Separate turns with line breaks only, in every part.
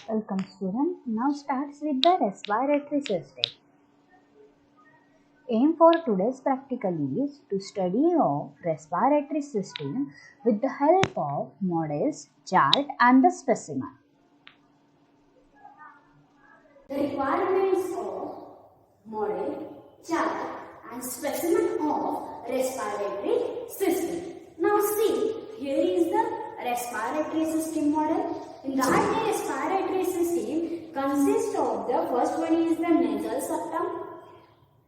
Welcome student. Now starts with the respiratory system. Aim for today's practical is to study of respiratory system with the help of models, chart and the specimen.
The requirements of model, chart and specimen of respiratory system. Now see, here is the respiratory system model. In that the respiratory system consists of the first one is the nasal septum.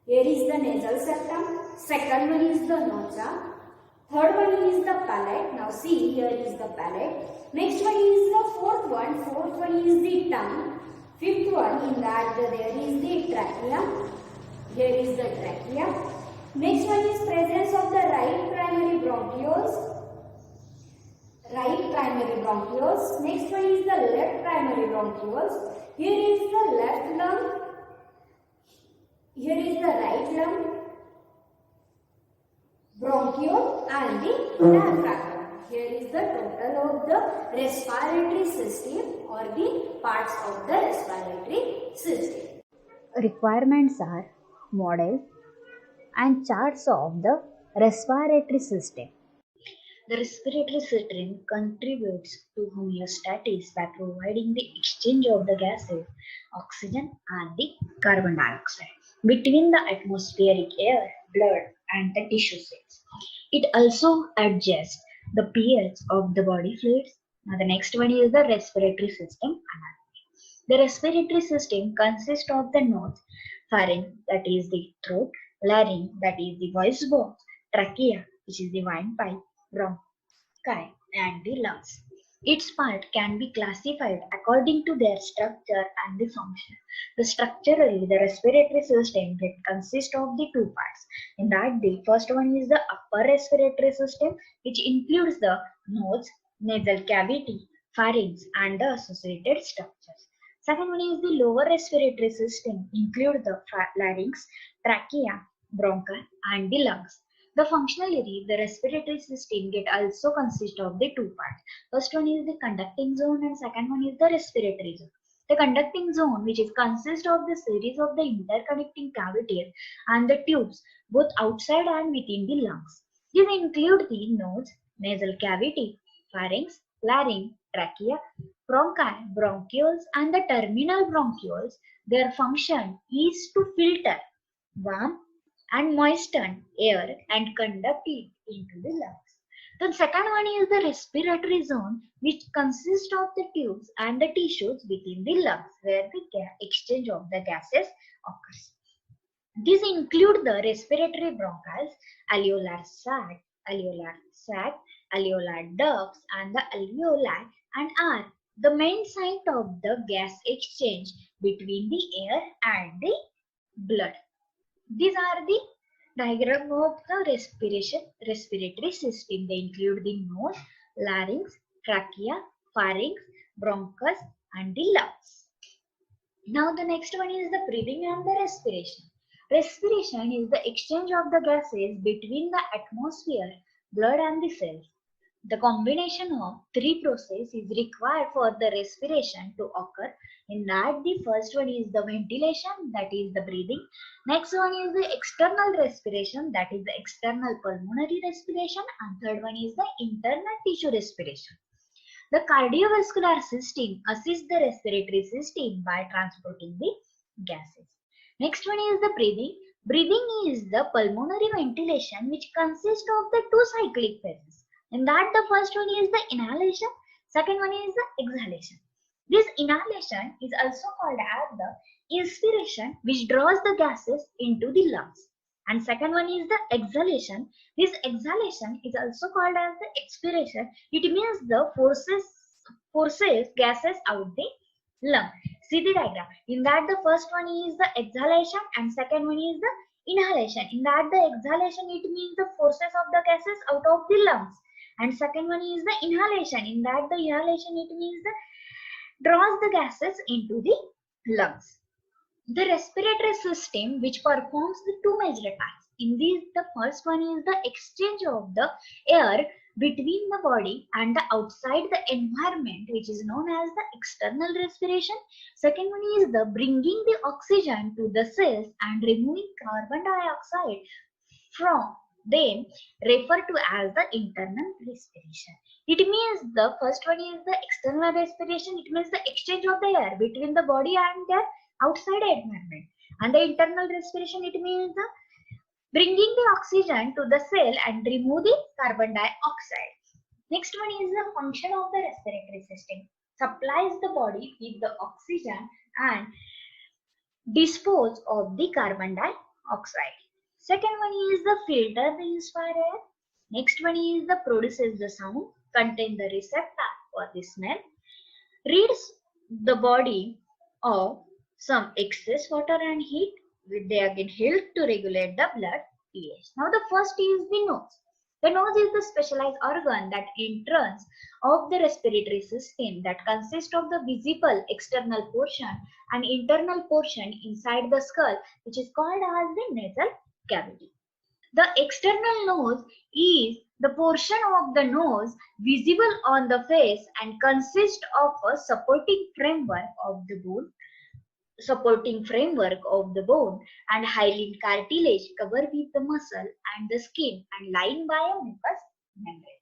Here is the nasal septum. Second one is the nostril. Third one is the palate. Now see, here is the palate. Next one is the fourth one. Fourth one is the tongue. Fifth one, in that there is the trachea. Here is the trachea. Next one is presence of the right primary bronchioles. Right primary bronchioles. Next one is the left primary bronchioles. Here is the left lung. Here is the right lung, bronchiole and the diaphragm. Here is the total of the respiratory system or the parts of the respiratory system.
Requirements are model and charts of the respiratory system.
The respiratory system contributes to homeostasis by providing the exchange of the gases, oxygen and the carbon dioxide between the atmospheric air, blood and the tissue cells. It also adjusts the pH of the body fluids. Now the next one is the respiratory system anatomy. The respiratory system consists of the nose, pharynx that is the throat, larynx that is the voice box, trachea which is the windpipe, bronchi and the lungs. Its part can be classified according to their structure and the function. Structurally, the respiratory system consists of the two parts. In that, the first one is the upper respiratory system, which includes the nose, nasal cavity, pharynx, and the associated structures. Second one is the lower respiratory system, include the larynx, trachea, bronchi, and the lungs. The functionality, the respiratory system also consists of the two parts. First one is the conducting zone and second one is the respiratory zone. The conducting zone, which is consists of the series of the interconnecting cavities and the tubes, both outside and within the lungs. These include the nose, nasal cavity, pharynx, larynx, trachea, bronchi, bronchioles, and the terminal bronchioles. Their function is to filter warm and moisten air and conduct it into the lungs. The second one is the respiratory zone, which consists of the tubes and the tissues within the lungs, where the exchange of the gases occurs. These include the respiratory bronchus, alveolar sac, alveolar ducts, and the alveoli, and are the main site of the gas exchange between the air and the blood. These are the diagram of the respiratory system. They include the nose, larynx, trachea, pharynx, bronchus, and the lungs. Now the next one is the breathing and the respiration. Respiration is the exchange of the gases between the atmosphere, blood, and the cells. The combination of three processes is required for the respiration to occur. In that, the first one is the ventilation, that is the breathing. Next one is the external respiration, that is the external pulmonary respiration. And third one is the internal tissue respiration. The cardiovascular system assists the respiratory system by transporting the gases. Next one is the breathing. Breathing is the pulmonary ventilation, which consists of the two cyclic phases. In that, the first one is the inhalation, second one is the exhalation. This inhalation is also called as the inspiration, which draws the gases into the lungs. And second one is the exhalation. This exhalation is also called as the expiration. It means the forces gases out the lung. See the diagram. In that, the first one is the exhalation and second one is the inhalation. In that, the exhalation, it means the forces of the gases out of the lungs. And second one is the inhalation. In that, the inhalation, it means the draws the gases into the lungs. The respiratory system, which performs the two major tasks. In these, the first one is the exchange of the air between the body and the outside the environment, which is known as the external respiration. Second one is the bringing the oxygen to the cells and removing carbon dioxide from them, referred to as the internal respiration. It means the first one is the external respiration. It means the exchange of the air between the body and the outside environment. And the internal respiration, it means the bringing the oxygen to the cell and remove the carbon dioxide. Next one is the function of the respiratory system. Supplies the body with the oxygen and dispose of the carbon dioxide. Second one is the filter the inspired air. Next one is the produces the sound, contain the receptor for the smell, reads the body of some excess water and heat, which they again help to regulate the blood pH. Now the first is the nose. The nose is the specialized organ that entrance of the respiratory system that consists of the visible external portion and internal portion inside the skull, which is called as the nasal cavity. The external nose is the portion of the nose visible on the face and consists of a supporting framework of the bone and hyaline cartilage covered with the muscle and the skin and lined by a mucous membrane.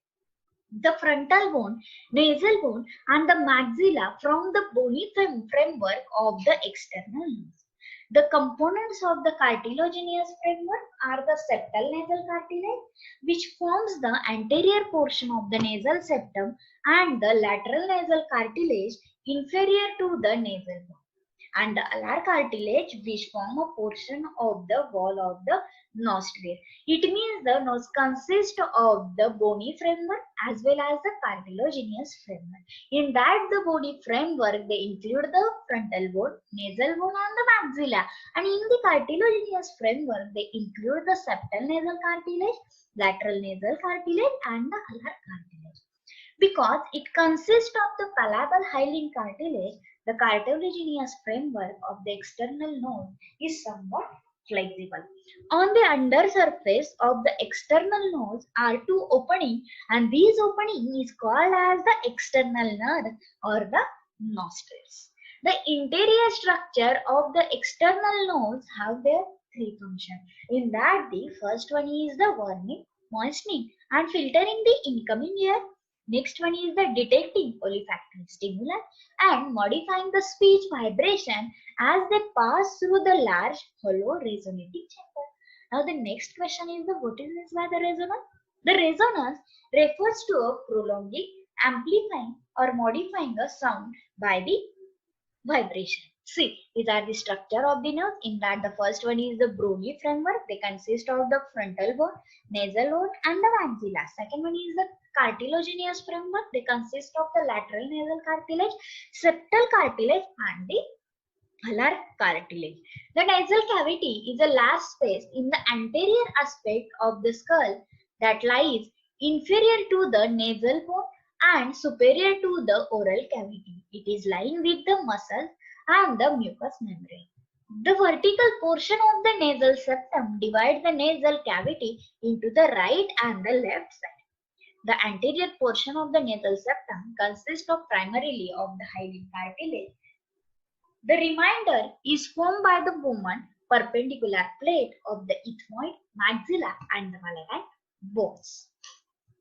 The frontal bone, nasal bone and the maxilla form the bony framework of the external nose. The components of the cartilaginous framework are the septal nasal cartilage, which forms the anterior portion of the nasal septum, and the lateral nasal cartilage inferior to the nasal bone, and the alar cartilage, which form a portion of the wall of the nostril. It means the nose consists of the bony framework as well as the cartilaginous framework. In that the bony framework, they include the frontal bone, nasal bone and the maxilla. And in the cartilaginous framework, they include the septal nasal cartilage, lateral nasal cartilage and the alar cartilage. Because it consists of the palpebral hyaline cartilage, the cartilaginous framework of the external nose is somewhat flexible. On the under surface of the external nose are two openings, and these openings is called as the external nerve or the nostrils. The interior structure of the external nose have their three functions. In that, the first one is the warming, moistening and filtering the incoming air. Next one is the detecting olfactory stimuli and modifying the speech vibration as they pass through the large hollow resonating chamber. Now the next question is the what is this by the resonance? The resonance refers to a prolonging, amplifying or modifying a sound by the vibration. See, these are the structure of the nerve. In that, the first one is the bony framework. They consist of the frontal bone, nasal bone, and the maxilla. Second one is the cartilaginous framework. They consist of the lateral nasal cartilage, septal cartilage, and the alar cartilage. The nasal cavity is a large space in the anterior aspect of the skull that lies inferior to the nasal bone and superior to the oral cavity. It is lined with the muscles and the mucous membrane. The vertical portion of the nasal septum divides the nasal cavity into the right and the left side. The anterior portion of the nasal septum consists of primarily of the hyaline cartilage. The remainder is formed by the bowman perpendicular plate of the ethmoid, maxilla and the palatine bones.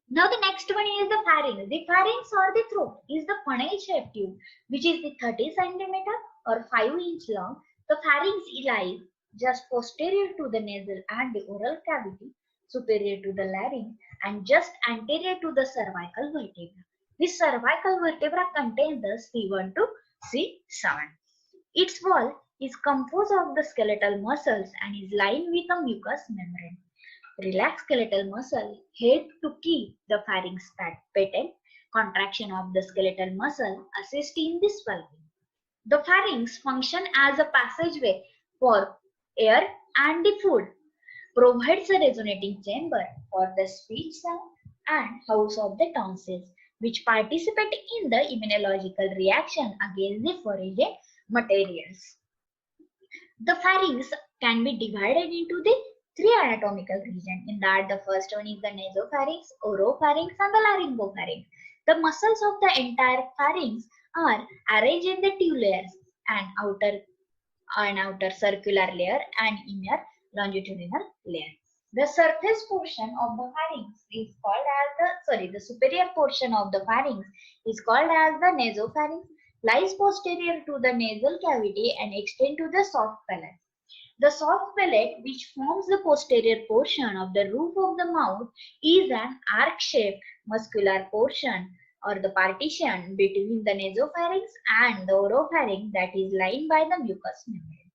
Now the next one is the pharynx. The pharynx or the throat is the funnel-shaped tube which is the 30 cm or 5-inch long. The pharynx lies just posterior to the nasal and the oral cavity, superior to the larynx and just anterior to the cervical vertebra. This cervical vertebra contains the C1 to C7. Its wall is composed of the skeletal muscles and is lined with a mucous membrane. Relaxed skeletal muscle help to keep the pharynx patent. Contraction of the skeletal muscle assist in the swallowing. The pharynx function as a passageway for air and the food, provides a resonating chamber for the speech sound and house of the tonsils, which participate in the immunological reaction against the foreign materials. The pharynx can be divided into the three anatomical regions. In that, the first one is the nasopharynx, oropharynx, and the laryngopharynx. The muscles of the entire pharynx are arranged in the two layers, an outer circular layer and inner longitudinal layer. The surface portion of the pharynx is called as the superior portion of the pharynx is called as the nasopharynx, lies posterior to the nasal cavity and extend to the soft palate. The soft palate, which forms the posterior portion of the roof of the mouth, is an arc-shaped muscular portion or the partition between the nasopharynx and the oropharynx that is lined by the mucous membrane.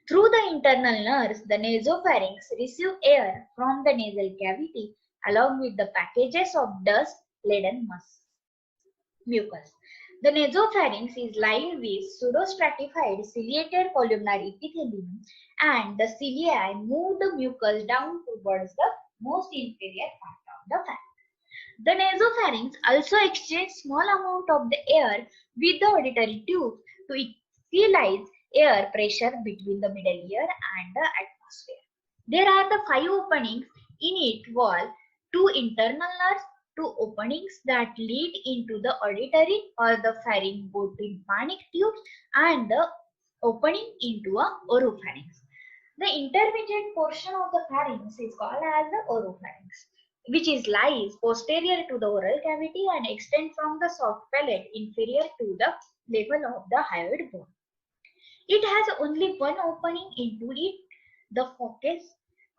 Through the internal nerves, the nasopharynx receive air from the nasal cavity along with the packages of dust-laden mucus. The nasopharynx is lined with pseudostratified ciliated columnar epithelium, and the cilia move the mucus down towards the most inferior part of the pharynx. The nasopharynx also exchanges small amount of the air with the auditory tube to equalize air pressure between the middle ear and the atmosphere. There are the 5 openings in its wall, 2 internal nerves, 2 openings that lead into the auditory or the pharyngotympanic tubes, and the opening into a oropharynx. The intermediate portion of the pharynx is called as the oropharynx, which lies posterior to the oral cavity and extends from the soft palate inferior to the level of the hyoid bone. It has only one opening into it, the focus,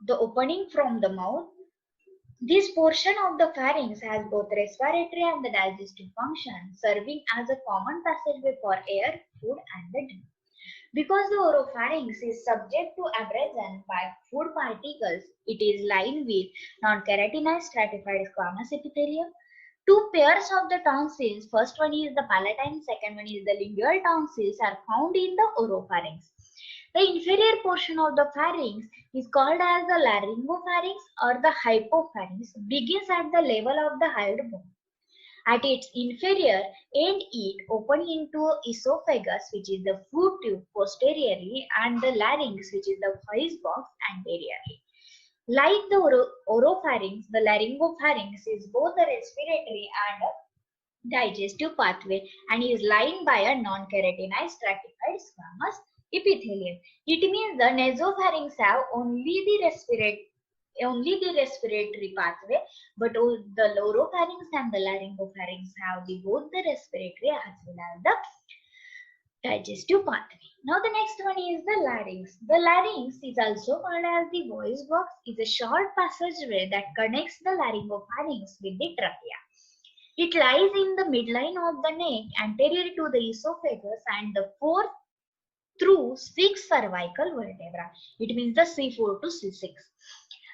the opening from the mouth. This portion of the pharynx has both respiratory and the digestive function, serving as a common passageway for air, food, and the drink. Because the oropharynx is subject to abrasion by food particles, it is lined with non-keratinized stratified squamous epithelium. 2 pairs of the tonsils, first one is the palatine, second one is the lingual tonsils, are found in the oropharynx. The inferior portion of the pharynx is called as the laryngopharynx or the hypopharynx, begins at the level of the hyoid bone. At its inferior end, it opens into esophagus, which is the food tube posteriorly, and the larynx, which is the voice box, anteriorly. Like the oropharynx, the laryngopharynx is both a respiratory and a digestive pathway and is lined by a non-keratinized stratified squamous epithelium. It means the nasopharynx have only the respiratory pathway, but the oropharynx and the laryngopharynx have both the respiratory as well as the digestive pathway. Now the next one is the larynx. The larynx is also called as the voice box, is a short passageway that connects the laryngopharynx with the trachea. It lies in the midline of the neck, anterior to the esophagus, and the 4th through 6 cervical vertebra. It means the C4 to C6.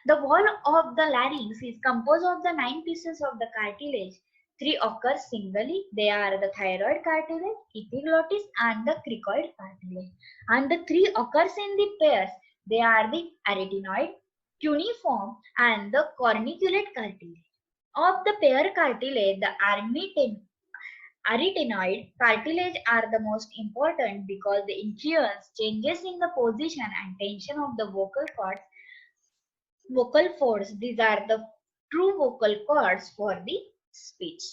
The wall of the larynx is composed of the 9 pieces of the cartilage. 3 occur singly. They are the thyroid cartilage, epiglottis, and the cricoid cartilage. And the 3 occurs in the pairs. They are the arytenoid, cuneiform, and the corniculate cartilage. Of the pair cartilage, the arytenoid cartilage are the most important because they influence changes in the position and tension of the vocal folds. These are the true vocal cords for the speech.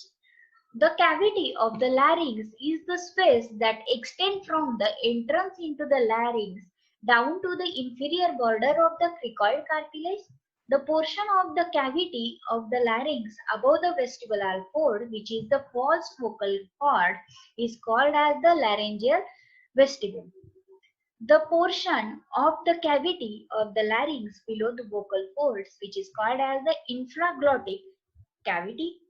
The cavity of the larynx is the space that extends from the entrance into the larynx down to the inferior border of the cricoid cartilage. The portion of the cavity of the larynx above the vestibular fold, which is the false vocal cord, is called as the laryngeal vestibule. The portion of the cavity of the larynx below the vocal folds, which is called as the infraglottic cavity.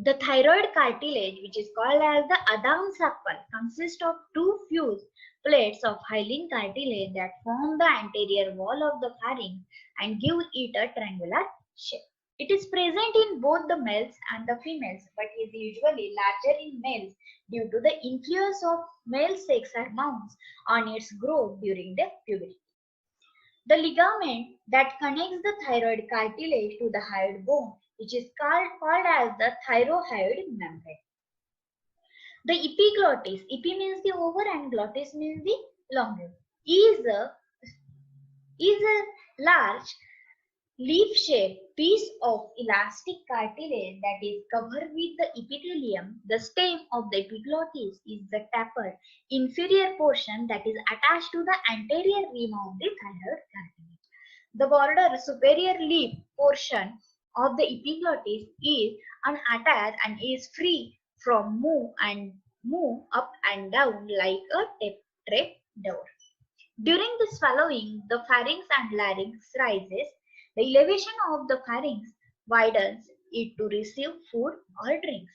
The thyroid cartilage, which is called as the Adam's apple, consists of 2 fused plates of hyaline cartilage that form the anterior wall of the pharynx and give it a triangular shape. It is present in both the males and the females, but is usually larger in males due to the influence of male sex hormones on its growth during the puberty. The ligament that connects the thyroid cartilage to the hyoid bone, which is called as the thyrohyoid membrane. The epiglottis, epi means the over and glottis means the longus, is is a large leaf-shaped piece of elastic cartilage that is covered with the epithelium. The stem of the epiglottis is the tapered inferior portion that is attached to the anterior rim of the thyroid cartilage. The border superior lip portion of the epiglottis is unattached and is free from move up and down like a trapdoor. During the swallowing, the pharynx and larynx rises. The elevation of the pharynx widens it to receive food or drinks.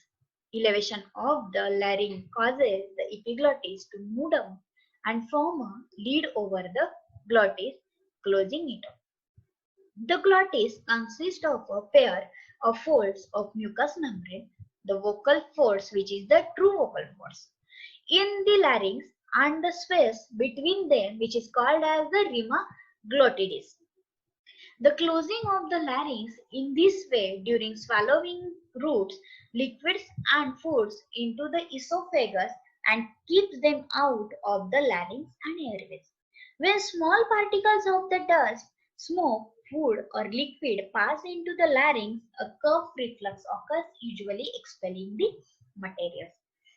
Elevation of the larynx causes the epiglottis to move down and form a lid over the glottis, closing it up. The glottis consists of a pair of folds of mucous membrane, the vocal folds, which is the true vocal folds, in the larynx, and the space between them, which is called as the rima glottidis. The closing of the larynx in this way during swallowing routes liquids and foods into the esophagus and keeps them out of the larynx and airways. When small particles of the dust, smoke, food or liquid pass into the larynx, a curved reflux occurs, usually expelling the materials.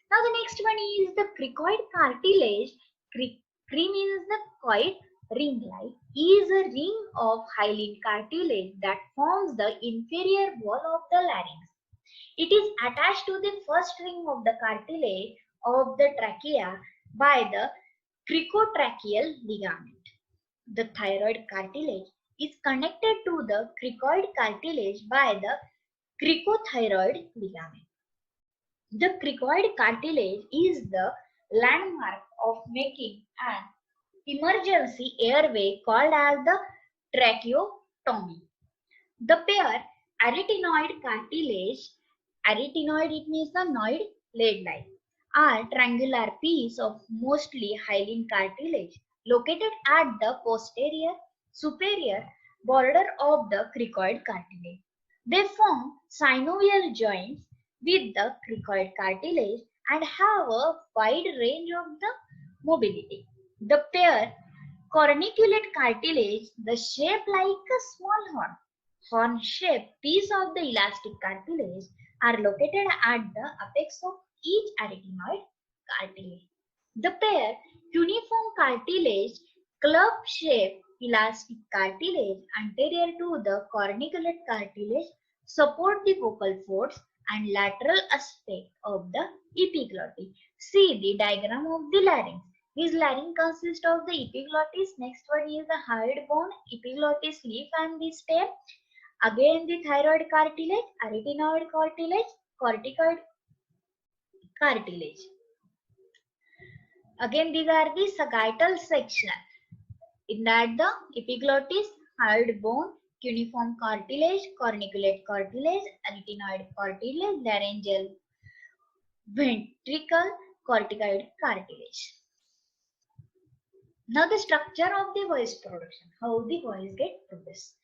Now the next one is the cricoid cartilage. Cri means the coid, ring-like, is a ring of hyaline cartilage that forms the inferior wall of the larynx. It is attached to the first ring of the cartilage of the trachea by the cricotracheal ligament. The thyroid cartilage is connected to the cricoid cartilage by the cricothyroid ligament. The cricoid cartilage is the landmark of making an emergency airway called as the tracheotomy. The pair arytenoid cartilage, arytenoid it means the noid lead-like, are triangular piece of mostly hyaline cartilage located at the posterior superior border of the cricoid cartilage. They form synovial joints with the cricoid cartilage and have a wide range of the mobility. The pair corniculate cartilage, the shape like a small horn-shaped piece of the elastic cartilage, are located at the apex of each arytenoid cartilage. The pair cuneiform cartilage, club-shaped elastic cartilage anterior to the corniculate cartilage support the vocal folds and lateral aspect of the epiglottis. See the diagram of the larynx. This larynx consists of the epiglottis. Next one is the hyoid bone, epiglottis leaf and the stem. Again the thyroid cartilage, arytenoid cartilage, corticoid cartilage. Again these are the sagittal section. In that the epiglottis, hyoid bone, cuneiform cartilage, corniculate cartilage, arytenoid cartilage, laryngeal ventricle, corticoid cartilage. Now the structure of the voice production, how the voice get produced.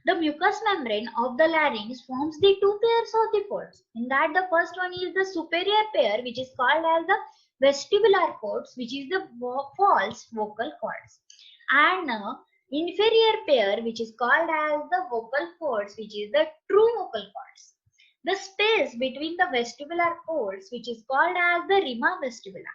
The mucous membrane of the larynx forms the two pairs of the folds. In that the first one is the superior pair, which is called as the vestibular cords, which is the false vocal cords, and inferior pair, which is called as the vocal cords, which is the true vocal cords. The space between the vestibular cords, which is called as the rima vestibula.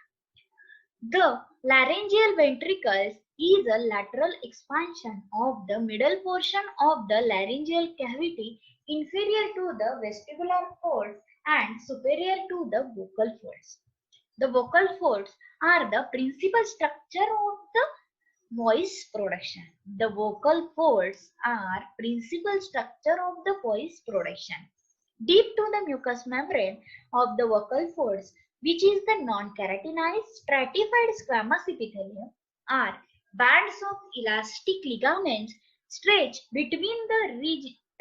The laryngeal ventricles is a lateral expansion of the middle portion of the laryngeal cavity inferior to the vestibular folds and superior to the vocal folds. The vocal folds are the principal structure of the voice production. The vocal folds are principal structure of the voice production. Deep to the mucous membrane of the vocal folds, which is the non-keratinized stratified squamous epithelium, are bands of elastic ligaments stretched between the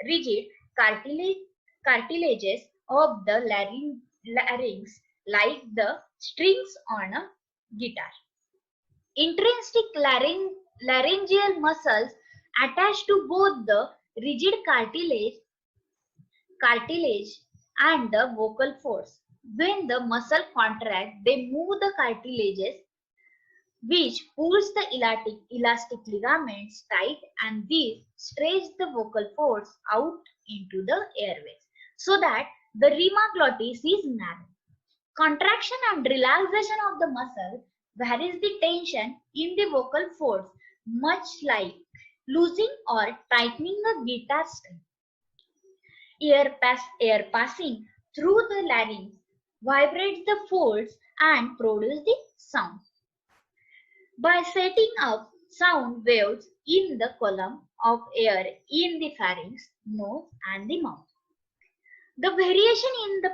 rigid cartilages of the larynx like the strings on a guitar. Intrinsic laryngeal muscles attached to both the rigid cartilage and the vocal folds. When the muscle contracts, they move the cartilages which pulls the elastic ligaments tight, and this stretch the vocal folds out into the airways so that the rima glottis is narrow. Contraction and relaxation of the muscle varies the tension in the vocal folds, much like loosening or tightening a guitar string. Air passing through the larynx vibrates the folds and produces the sound. By setting up sound waves in the column of air in the pharynx, nose, and the mouth. The variation in the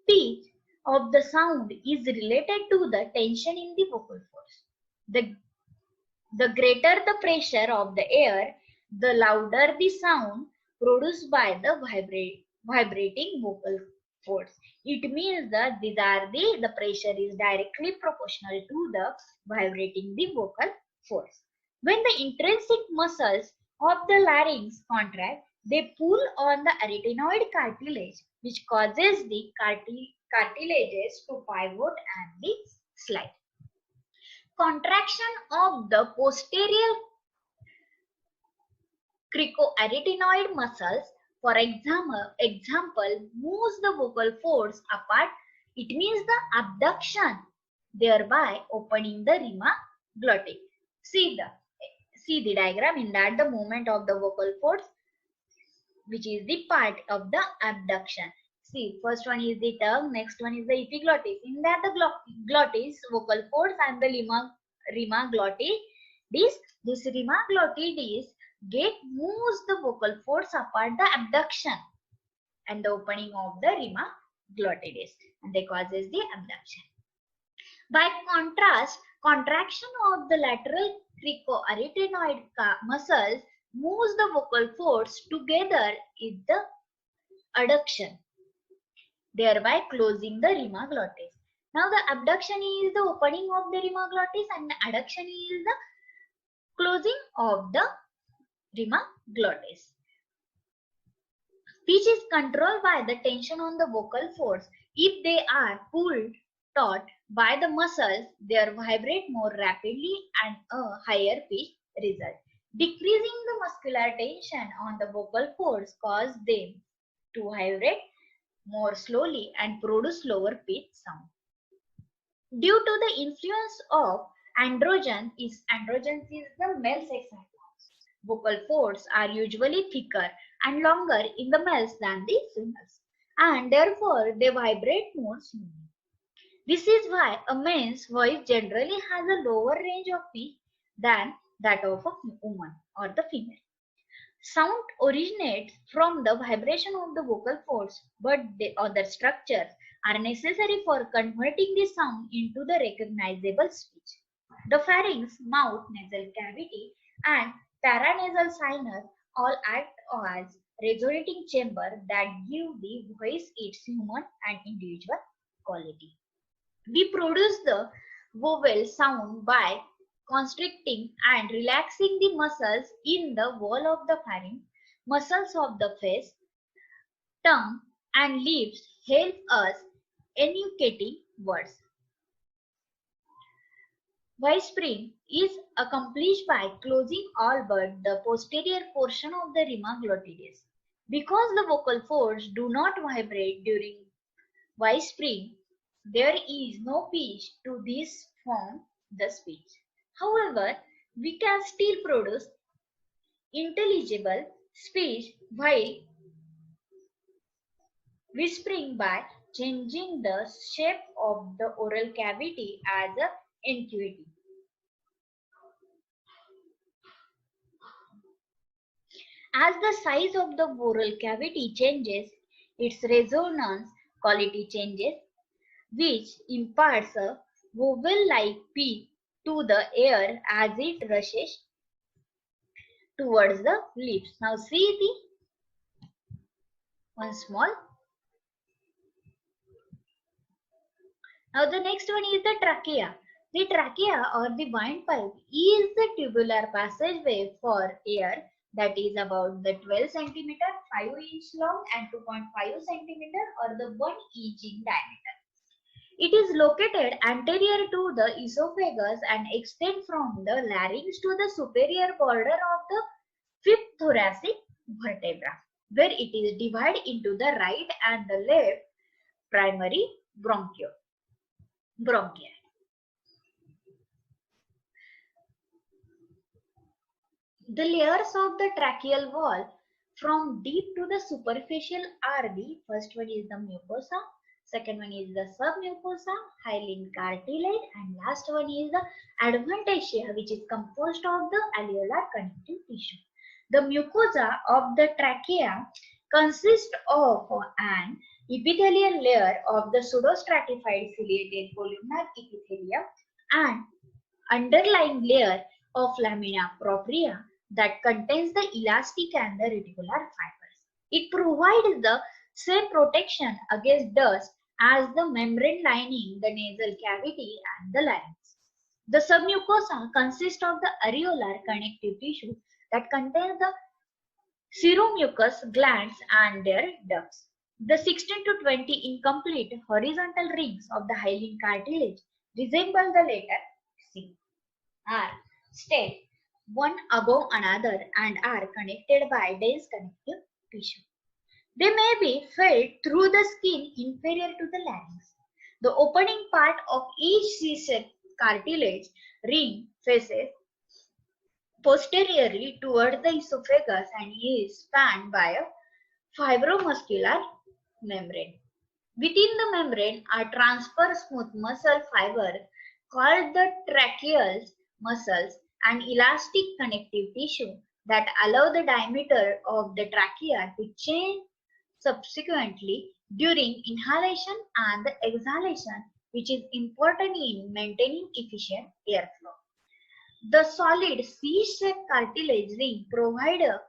pitch of the sound is related to the tension in the vocal folds. The greater the pressure of the air, the louder the sound produced by the vibrating vocal folds. It means that the pressure is directly proportional to the vibrating the vocal folds. When the intrinsic muscles of the larynx contract, they pull on the arytenoid cartilage, which causes the cartilages to pivot and the slide. Contraction of the posterior cricoarytenoid muscles, for example, moves the vocal folds apart. It means the abduction, thereby opening the rima glottis. See the diagram. In that the movement of the vocal folds, which is the part of the abduction. See, first one is the tongue, next one is the epiglottis. In that the glottis, vocal folds, and the rima glottis. This rima glottis moves the vocal folds apart, the abduction and the opening of the rima glottis, and they causes the abduction. By contrast, contraction of the lateral cricoarytenoid muscles moves the vocal folds together in the adduction, thereby closing the rima glottis. Now the abduction is the opening of the rima glottis and the adduction is the closing of the rima glottis. Pitch is controlled by the tension on the vocal folds. If they are pulled taut by the muscles, they vibrate more rapidly and a higher pitch result. Decreasing the muscular tension on the vocal folds causes them to vibrate more slowly and produce lower pitch sound. Due to the influence of androgens is the male sex hormones. Vocal folds are usually thicker and longer in the males than the females, and therefore they vibrate more slowly. This is why a man's voice generally has a lower range of pitch than that of a woman or the female. Sound originates from the vibration of the vocal folds, but the other structures are necessary for converting the sound into the recognizable speech. The pharynx, mouth, nasal cavity, and paranasal sinus all act as resonating chamber that give the voice its human and individual quality. We produce the vowel sound by constricting and relaxing the muscles in the wall of the pharynx. Muscles of the face, tongue, and lips help us enunciating words. Whispering is accomplished by closing all but the posterior portion of the rima glottis. Because the vocal folds do not vibrate during whispering, there is no pitch to this form the speech. However, we can still produce intelligible speech while whispering by changing the shape of the oral cavity as a NQT. As the size of the oral cavity changes, its resonance quality changes, which imparts a vowel-like pitch to the air as it rushes towards the lips. Now see the one small. Now the next one is the trachea. The trachea or the windpipe is the tubular passageway for air that is about the 12 cm, 5 inch long and 2.5 cm or the 1 inch in diameter. It is located anterior to the esophagus and extends from the larynx to the superior border of the fifth thoracic vertebra, where it is divided into the right and the left primary bronchi. The layers of the tracheal wall from deep to the superficial are the first one is the mucosa, second one is the submucosa, hyaline cartilage, and last one is the adventitia, which is composed of the alveolar connective tissue. The mucosa of the trachea consists of an epithelial layer of the pseudostratified ciliated columnar epithelium and underlying layer of lamina propria that contains the elastic and the reticular fibers. It provides the same protection against dust as the membrane lining the nasal cavity and the larynx. The submucosa consists of the areolar connective tissue that contains the seromucous glands and their ducts. The 16 to 20 incomplete horizontal rings of the hyaline cartilage resemble the letter C, are stacked one above another and are connected by dense connective tissue. They may be felt through the skin inferior to the larynx. The opening part of each C-shaped cartilage ring faces posteriorly towards the esophagus and is spanned by a fibromuscular membrane. Within the membrane are transverse smooth muscle fibers called the tracheal muscles and elastic connective tissue that allow the diameter of the trachea to change subsequently during inhalation and the exhalation, which is important in maintaining efficient airflow. The solid C-shaped cartilage ring provide a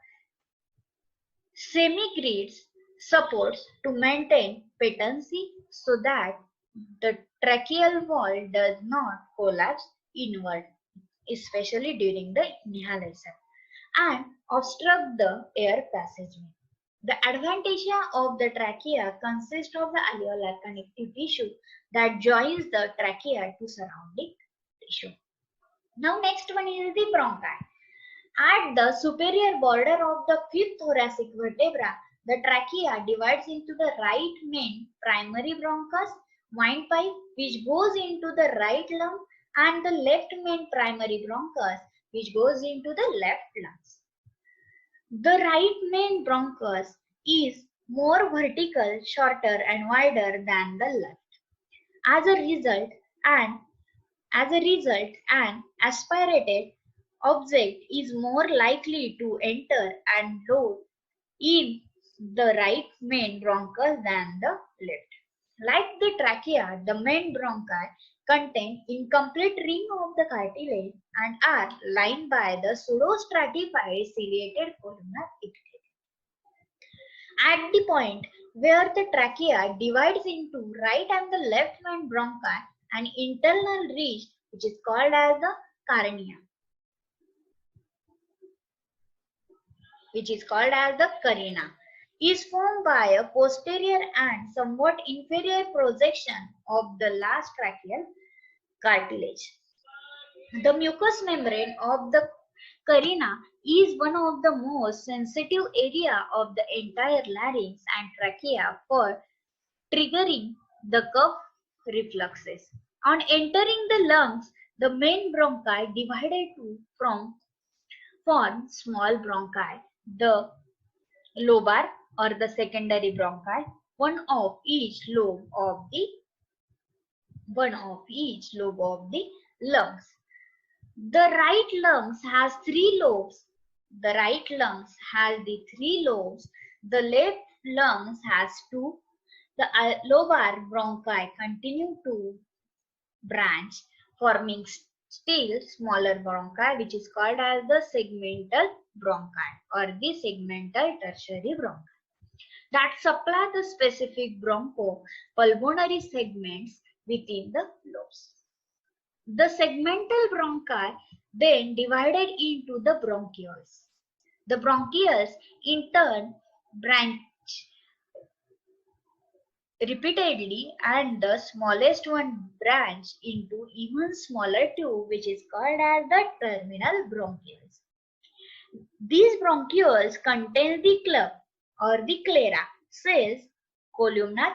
semi-grid supports to maintain patency so that the tracheal wall does not collapse inward, especially during the inhalation, and obstruct the air passageway. The adventitia of the trachea consists of the alveolar connective tissue that joins the trachea to surrounding tissue. Now next one is the bronchi. At the superior border of the fifth thoracic vertebra, the trachea divides into the right main primary bronchus, windpipe, which goes into the right lung, and the left main primary bronchus, which goes into the left lungs. The right main bronchus is more vertical, shorter, and wider than the left. As a result, an aspirated object is more likely to enter and load in the right main bronchus than the left. Like the trachea, the main bronchi contain incomplete ring of the cartilage and are lined by the pseudostratified ciliated columnar epithelium. At the point where the trachea divides into right and the left main bronchi, an internal ridge, which is called as the carina, is formed by a posterior and somewhat inferior projection of the last tracheal cartilage. The mucous membrane of the carina is one of the most sensitive area of the entire larynx and trachea for triggering the cough reflexes. On entering the lungs, the main bronchi divided from form small bronchi, the lobar or the secondary bronchi, one of each lobe of the lungs. The right lungs has three lobes. The left lungs has two. The lobar bronchi continue to branch, forming still smaller bronchi, which is called as the segmental bronchi or the segmental tertiary bronchi, that supply the specific bronchopulmonary segments within the lobes. The segmental bronchi then divided into the bronchioles. The bronchioles in turn branch repeatedly and the smallest one branch into even smaller tube which is called as the terminal bronchioles. These bronchioles contain the club or the sclera cells, columnar,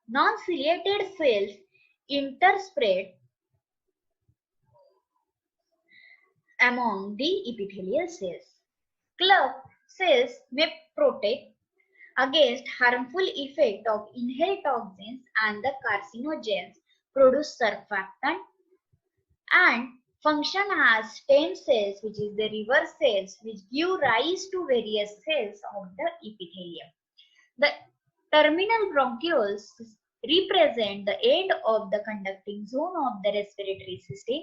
non-ciliated cells interspread among the epithelial cells. Club cells may protect against harmful effect of inhaled toxins and the carcinogens, produce surfactant and function as stem cells which is the reverse cells which give rise to various cells of the epithelium. The terminal bronchioles represent the end of the conducting zone of the respiratory system.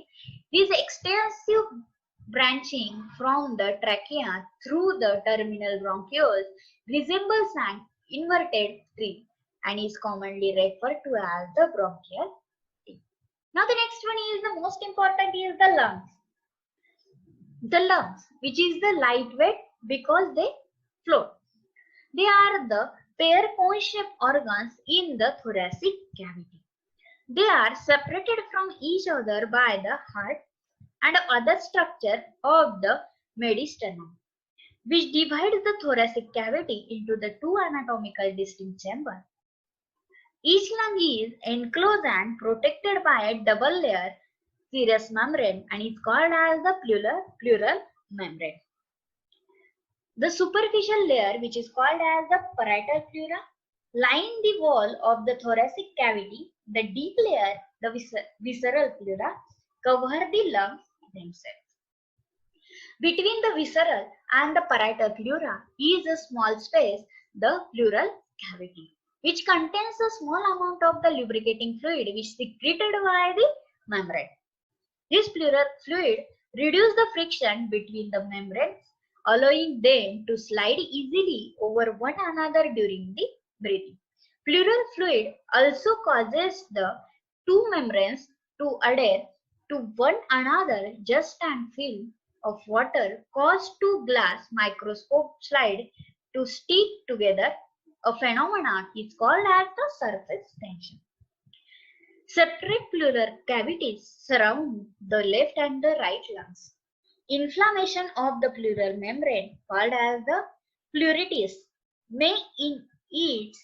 This extensive branching from the trachea through the terminal bronchioles resembles an inverted tree and is commonly referred to as the bronchial tree. Now the next one is the most important is the lungs. The lungs, which is the lightweight because they float. They are the pair cone-shaped organs in the thoracic cavity. They are separated from each other by the heart and other structure of the mediastinum, which divides the thoracic cavity into the two anatomical distinct chambers. Each lung is enclosed and protected by a double layer serous membrane and is called as the pleural membrane. The superficial layer, which is called as the parietal pleura, line the wall of the thoracic cavity. The deep layer, the visceral pleura, cover the lungs themselves. Between the visceral and the parietal pleura is a small space, the pleural cavity, which contains a small amount of the lubricating fluid which is secreted by the membrane. This pleural fluid reduces the friction between the membranes, allowing them to slide easily over one another during the breathing. Pleural fluid also causes the two membranes to adhere to one another. Just and film of water cause two glass microscope slide to stick together. A phenomenon is called as the surface tension. Separate pleural cavities surround the left and the right lungs. Inflammation of the pleural membrane, called as the pleuritis, may in its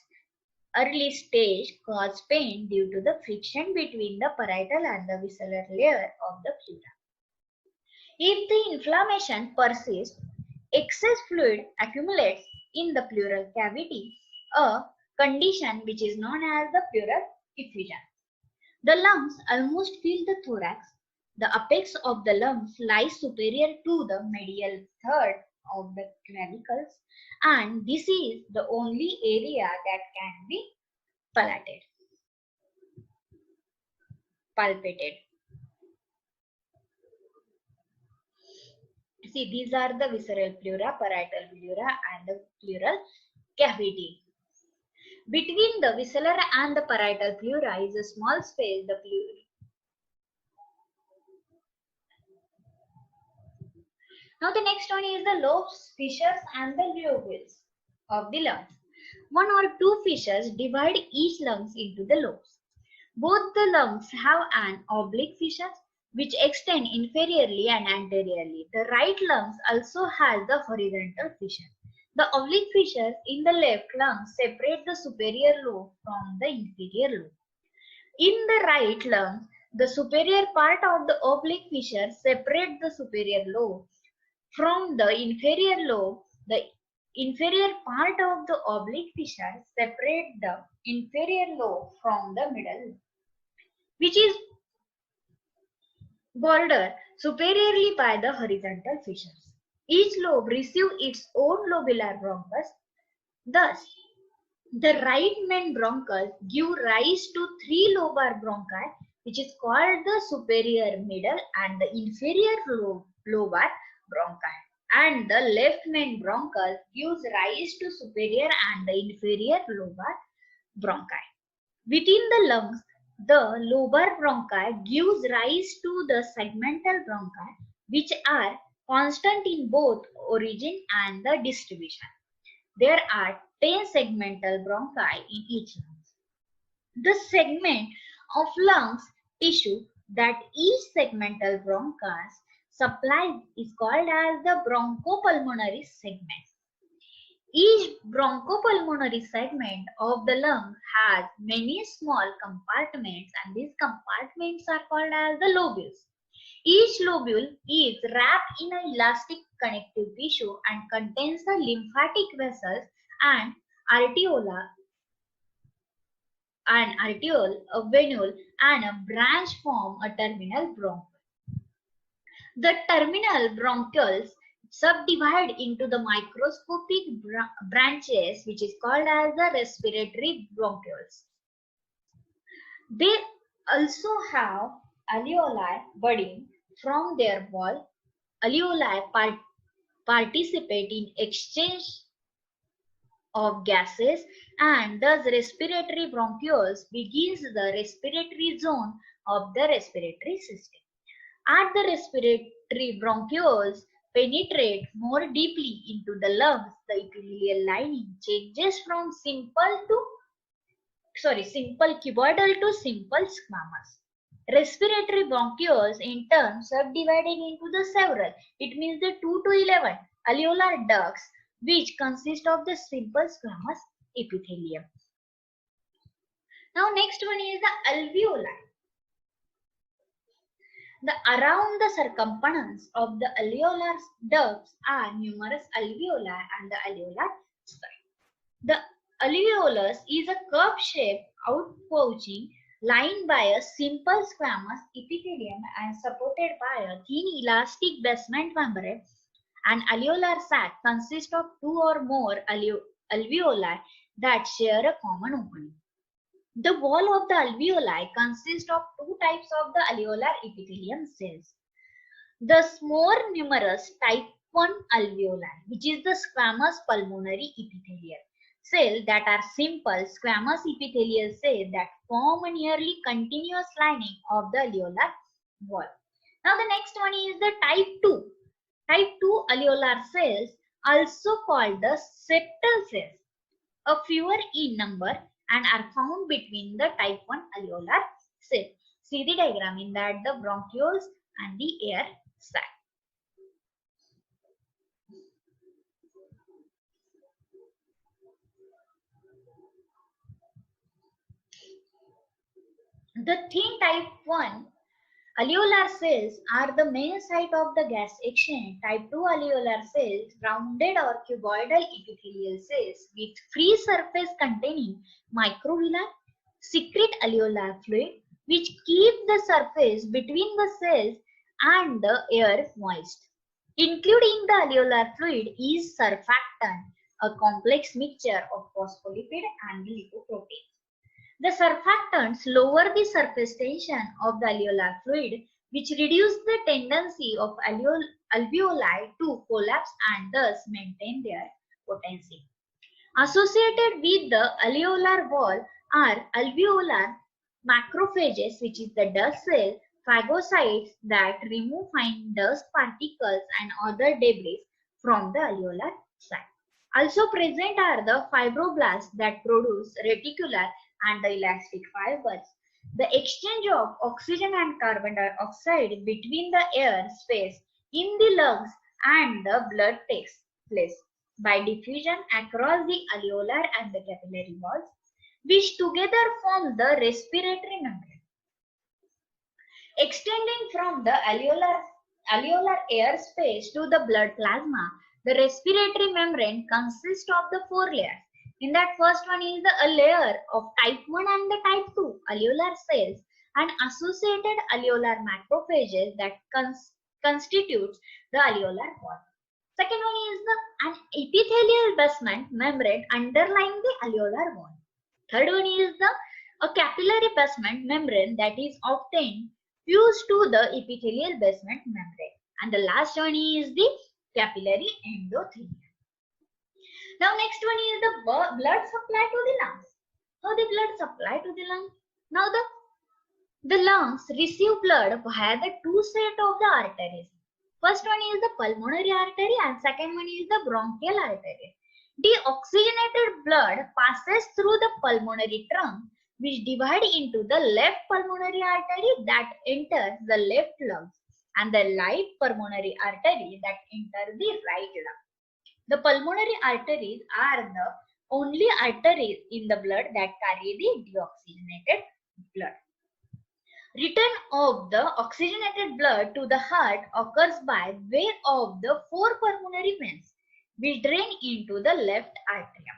early stage cause pain due to the friction between the parietal and the visceral layer of the pleura. If the inflammation persists, excess fluid accumulates in the pleural cavity, a condition which is known as the pleural effusion. The lungs almost fill the thorax. The apex of the lungs lies superior to the medial third of the clavicles, and this is the only area that can be palpated. See, these are the visceral pleura, parietal pleura, and the pleural cavity. Between the visceral and the parietal pleura is a small space, the pleura. Now the next one is the lobes, fissures and the lobules of the lungs. One or two fissures divide each lungs into the lobes. Both the lungs have an oblique fissure which extend inferiorly and anteriorly. The right lungs also has the horizontal fissure. The oblique fissures in the left lung separate the superior lobe from the inferior lobe. In the right lung, the superior part of the oblique fissure separates the superior lobe from the inferior lobe. The inferior part of the oblique fissure separates the inferior lobe from the middle lobe, which is bordered superiorly by the horizontal fissures. Each lobe receives its own lobular bronchus. Thus, the right main bronchus gives rise to three lobar bronchi, which is called the superior, middle, and the inferior lobar bronchi. And the left main bronchus gives rise to superior and the inferior lobar bronchi. Within the lungs, the lobar bronchi gives rise to the segmental bronchi, which are constant in both origin and the distribution. There are 10 segmental bronchi in each lung. The segment of lungs tissue that each segmental bronchus supplies is called as the bronchopulmonary segment. Each bronchopulmonary segment of the lung has many small compartments, and these compartments are called as the lobules. Each lobule is wrapped in an elastic connective tissue and contains the lymphatic vessels and arteriola, a venule, and a branch form a terminal bronchiole. The terminal bronchioles subdivide into the microscopic branches, which is called as the respiratory bronchioles. They also have alveoli budding from their wall. Alveoli participate in exchange of gases, and thus respiratory bronchioles begins the respiratory zone of the respiratory system. As the respiratory bronchioles penetrate more deeply into the lungs, the epithelial lining changes from simple cuboidal to simple squamous. Respiratory bronchioles in turn subdividing into the several, it means the 2 to 11 alveolar ducts, which consist of the simple squamous epithelium. Now next one is the alveoli. Around the circumference of the alveolar ducts are numerous alveoli and the alveolar site. The alveolus is a cup-shaped outpouching lined by a simple squamous epithelium and supported by a thin elastic basement membrane. An alveolar sac consists of 2 or more alveoli that share a common opening. The wall of the alveoli consists of 2 types of the alveolar epithelium cells. The more numerous type 1 alveoli, which is the squamous pulmonary epithelial cell, that are simple squamous epithelial cells that form a nearly continuous lining of the alveolar wall. Now the next one is the type 2. Type 2 alveolar cells, also called the septal cells, are fewer in number and are found between the type 1 alveolar cell. See the diagram in that the bronchioles and the air sac. The thin type 1 alveolar cells are the main site of the gas exchange. Type 2 alveolar cells, rounded or cuboidal epithelial cells with free surface containing microvilli, secrete alveolar fluid, which keep the surface between the cells and the air moist. Including the alveolar fluid is surfactant, a complex mixture of phospholipid and lipoprotein. The surfactants lower the surface tension of the alveolar fluid, which reduce the tendency of alveoli to collapse and thus maintain their potency. Associated with the alveolar wall are alveolar macrophages, which is the dust cell, phagocytes that remove fine dust particles and other debris from the alveolar site. Also present are the fibroblasts that produce reticular and the elastic fibers. The exchange of oxygen and carbon dioxide between the air space in the lungs and the blood takes place by diffusion across the alveolar and the capillary walls, which together form the respiratory membrane. Extending from the alveolar air space to the blood plasma, the respiratory membrane consists of the 4 layers. In that, first one is a layer of type 1 and the type 2 alveolar cells and associated alveolar macrophages that constitutes the alveolar wall. Second one is an epithelial basement membrane underlying the alveolar wall. Third one is a capillary basement membrane that is often fused to the epithelial basement membrane. And the last one is the capillary endothelium. Now next one is the blood supply to the lungs. How the blood supply to the lungs? Now the lungs receive blood via the 2 sets of the arteries. First one is the pulmonary artery and second one is the bronchial artery. Deoxygenated blood passes through the pulmonary trunk which divide into the left pulmonary artery that enters the left lungs and the right pulmonary artery that enters the right lung. The pulmonary arteries are the only arteries in the blood that carry the deoxygenated blood. Return of the oxygenated blood to the heart occurs by way of the four pulmonary veins which drain into the left atrium.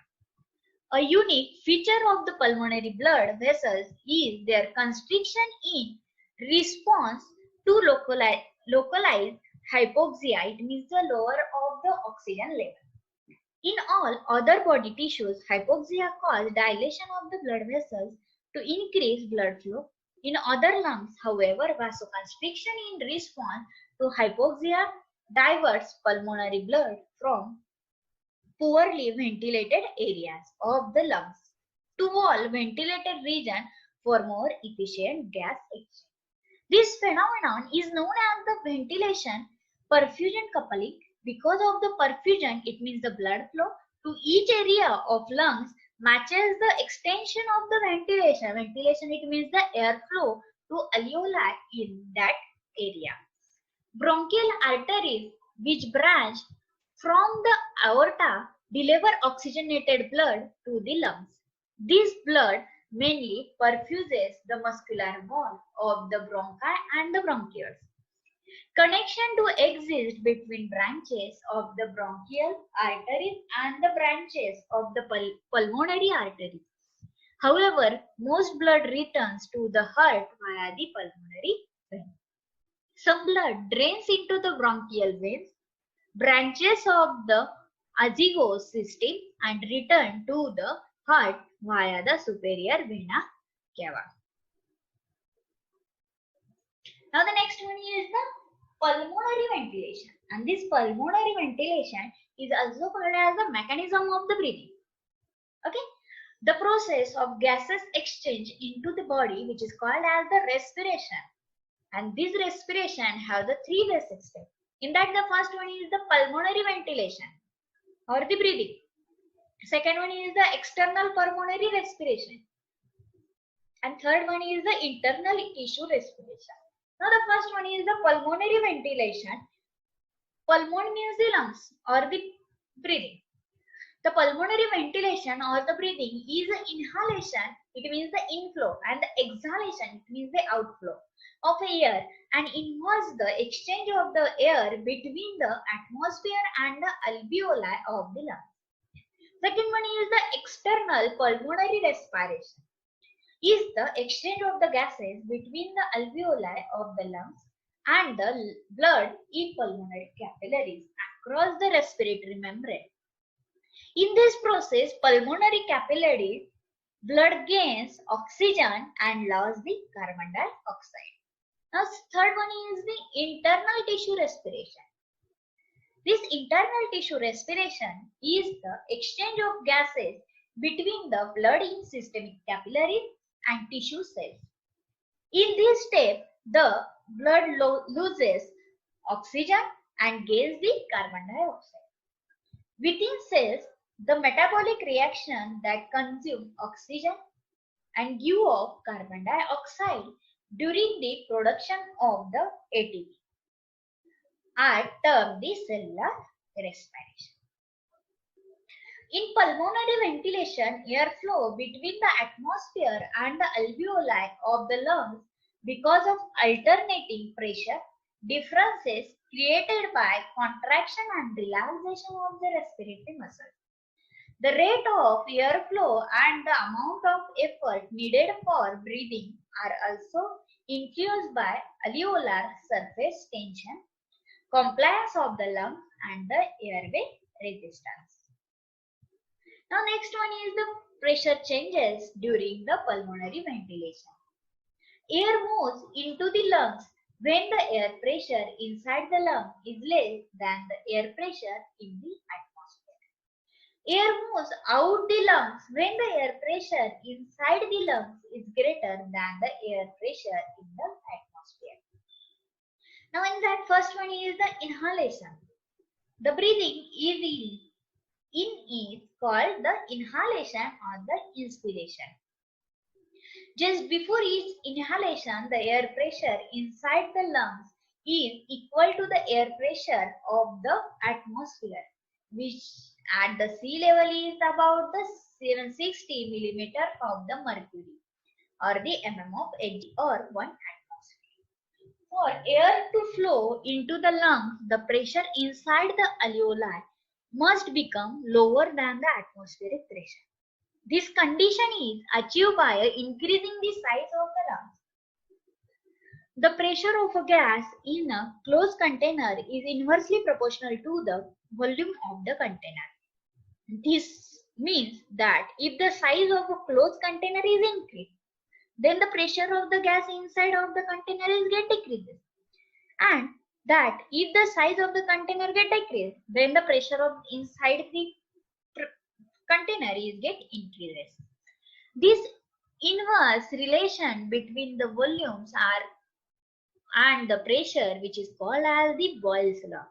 A unique feature of the pulmonary blood vessels is their constriction in response to localized hypoxia. It means the lower of the oxygen level. In all other body tissues, hypoxia causes dilation of the blood vessels to increase blood flow. In other lungs, however, vasoconstriction in response to hypoxia diverts pulmonary blood from poorly ventilated areas of the lungs to well ventilated region for more efficient gas exchange. This phenomenon is known as the ventilation perfusion coupling. Because of the perfusion, it means the blood flow to each area of lungs matches the extension of the ventilation. Ventilation, it means the airflow to alveoli in that area. Bronchial arteries which branch from the aorta deliver oxygenated blood to the lungs. This blood mainly perfuses the muscular wall of the bronchi and the bronchioles. Connection do exist between branches of the bronchial arteries and the branches of the pulmonary arteries. However, most blood returns to the heart via the pulmonary vein. Some blood drains into the bronchial veins, branches of the azygos system, and return to the heart via the superior vena cava. Now the next one is the pulmonary ventilation, and this pulmonary ventilation is also called as the mechanism of the breathing. Okay, the process of gases exchange into the body, which is called as the respiration, and this respiration has the three basic steps. In that, the first one is the pulmonary ventilation or the breathing. Second one is the external pulmonary respiration, and third one is the internal tissue respiration. Now the first one is the pulmonary ventilation. Pulmon means the lungs or the breathing. The pulmonary ventilation or the breathing is the inhalation, it means the inflow, and the exhalation, it means the outflow of air, and involves the exchange of the air between the atmosphere and the alveoli of the lungs. Second one is the external pulmonary respiration. Is the exchange of the gases between the alveoli of the lungs and the blood in pulmonary capillaries across the respiratory membrane. In this process, pulmonary capillaries blood gains oxygen and loses the carbon dioxide. Now, third one is the internal tissue respiration. This internal tissue respiration is the exchange of gases between the blood in systemic capillaries and tissue cells. In this step, the blood loses oxygen and gains the carbon dioxide. Within cells, the metabolic reaction that consume oxygen and give off carbon dioxide during the production of the ATP are termed the cellular respiration. In pulmonary ventilation, airflow between the atmosphere and the alveoli of the lungs because of alternating pressure differences created by contraction and relaxation of the respiratory muscles. The rate of airflow and the amount of effort needed for breathing are also influenced by alveolar surface tension, compliance of the lung, and the airway resistance. Now next one is the pressure changes during the pulmonary ventilation. Air moves into the lungs when the air pressure inside the lung is less than the air pressure in the atmosphere. Air moves out the lungs when the air pressure inside the lungs is greater than the air pressure in the atmosphere. Now in that, first one is the inhalation. The breathing is is called the inhalation or the inspiration. Just before each inhalation, the air pressure inside the lungs is equal to the air pressure of the atmosphere, which at the sea level is about the 760 millimeter of the mercury, or the of Hg, or 1 atmosphere. For air to flow into the lungs, the pressure inside the alveoli must become lower than the atmospheric pressure. This condition is achieved by increasing the size of the lungs. The pressure of a gas in a closed container is inversely proportional to the volume of the container. This means that if the size of a closed container is increased, then the pressure of the gas inside of the container is get decreases. And that if the size of the container get decreased, then the pressure of inside the container is get increases. This inverse relation between the volumes and the pressure, which is called as the Boyle's law.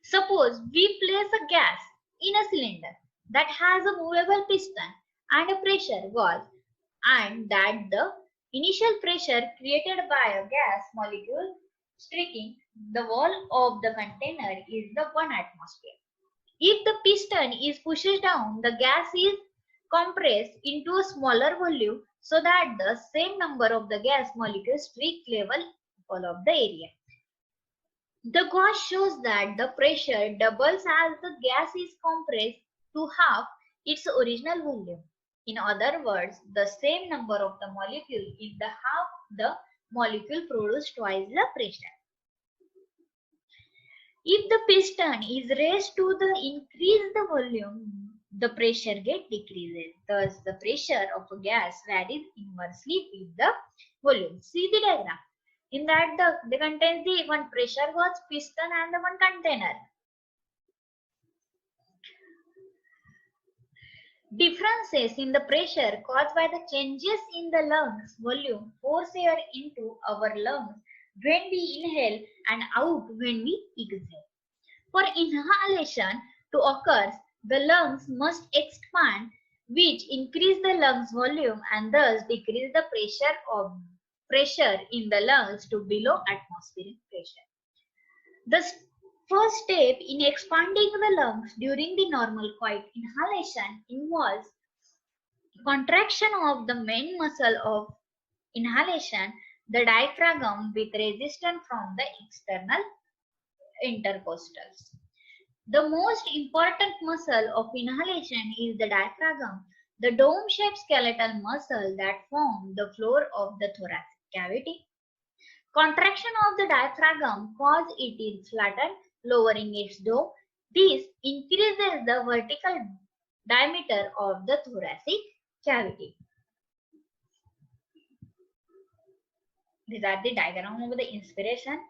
Suppose we place a gas in a cylinder that has a movable piston and a pressure valve, and that the initial pressure created by a gas molecule striking the wall of the container is the 1 atmosphere. If the piston is pushed down, the gas is compressed into a smaller volume so that the same number of the gas molecules streak level all of the area. The gauge shows that the pressure doubles as the gas is compressed to half its original volume. In other words, the same number of the molecule is the half the molecule produce twice the pressure. If the piston is raised to the increase the volume, the pressure get decreases. Thus, the pressure of a gas varies inversely with the volume. See the diagram. In that the contains the one pressure gauge, piston, and the one container. Differences in the pressure caused by the changes in the lungs volume force air into our lungs when we inhale and out when we exhale. For inhalation to occur, the lungs must expand, which increase the lungs volume and thus decrease the pressure in the lungs to below atmospheric pressure. The first step in expanding the lungs during the normal quiet inhalation involves contraction of the main muscle of inhalation, the diaphragm, with resistance from the external intercostals. The most important muscle of inhalation is the diaphragm, the dome-shaped skeletal muscle that forms the floor of the thoracic cavity. Contraction of the diaphragm causes it is flattened, lowering its dome. This increases the vertical diameter of the thoracic cavity. These are the diagram of the inspiration.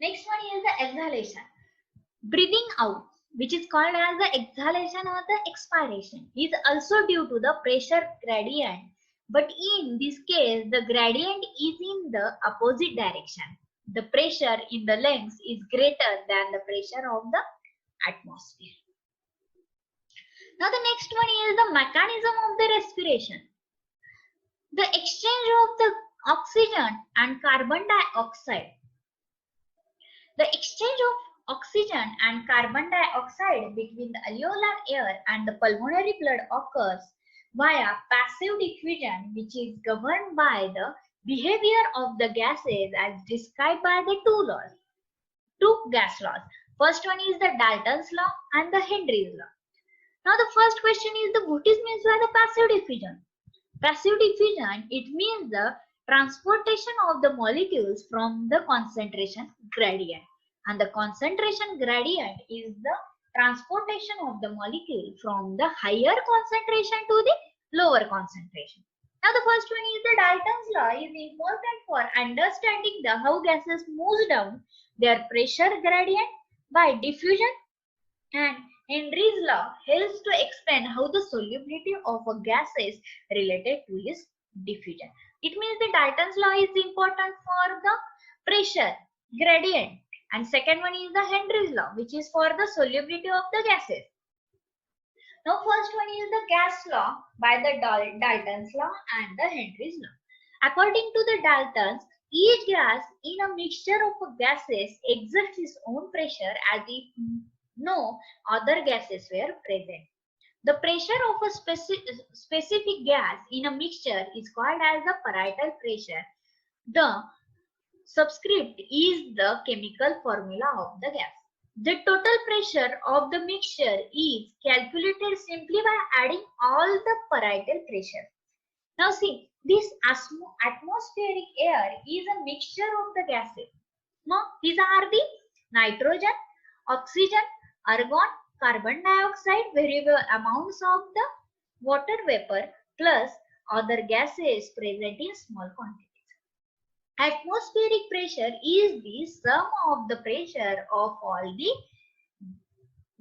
Next one is the exhalation. Breathing out, which is called as the exhalation or the expiration, is also due to the pressure gradient, but in this case the gradient is in the opposite direction. The pressure in the lungs is greater than the pressure of the atmosphere. Now the next one is the mechanism of the respiration. The exchange of the oxygen and carbon dioxide. The exchange of oxygen and carbon dioxide between the alveolar air and the pulmonary blood occurs via passive diffusion, which is governed by the behavior of the gases as described by the two gas laws. First one is the Dalton's law and the Henry's law. Now the first question is what is meant by the passive diffusion? Passive diffusion, it means the transportation of the molecules from the concentration gradient, and the concentration gradient is the transportation of the molecule from the higher concentration to the lower concentration. Now the first one is the Dalton's law is important for understanding the how gases move down their pressure gradient by diffusion, and Henry's law helps to explain how the solubility of a gas is related to its diffusion. It means the Dalton's law is important for the pressure gradient. And second one is the Henry's law, which is for the solubility of the gases. Now first one is the gas law by the Dalton's law and the Henry's law. According to the Daltons, each gas in a mixture of gases exerts its own pressure as if no other gases were present. The pressure of a specific gas in a mixture is called as the parietal pressure. The subscript is the chemical formula of the gas. The total pressure of the mixture is calculated simply by adding all the parietal pressure. Now see, this atmospheric air is a mixture of the gases. Now these are the nitrogen, oxygen, argon, carbon dioxide, variable amounts of the water vapor plus other gases present in small quantities. Atmospheric pressure is the sum of the pressure of all the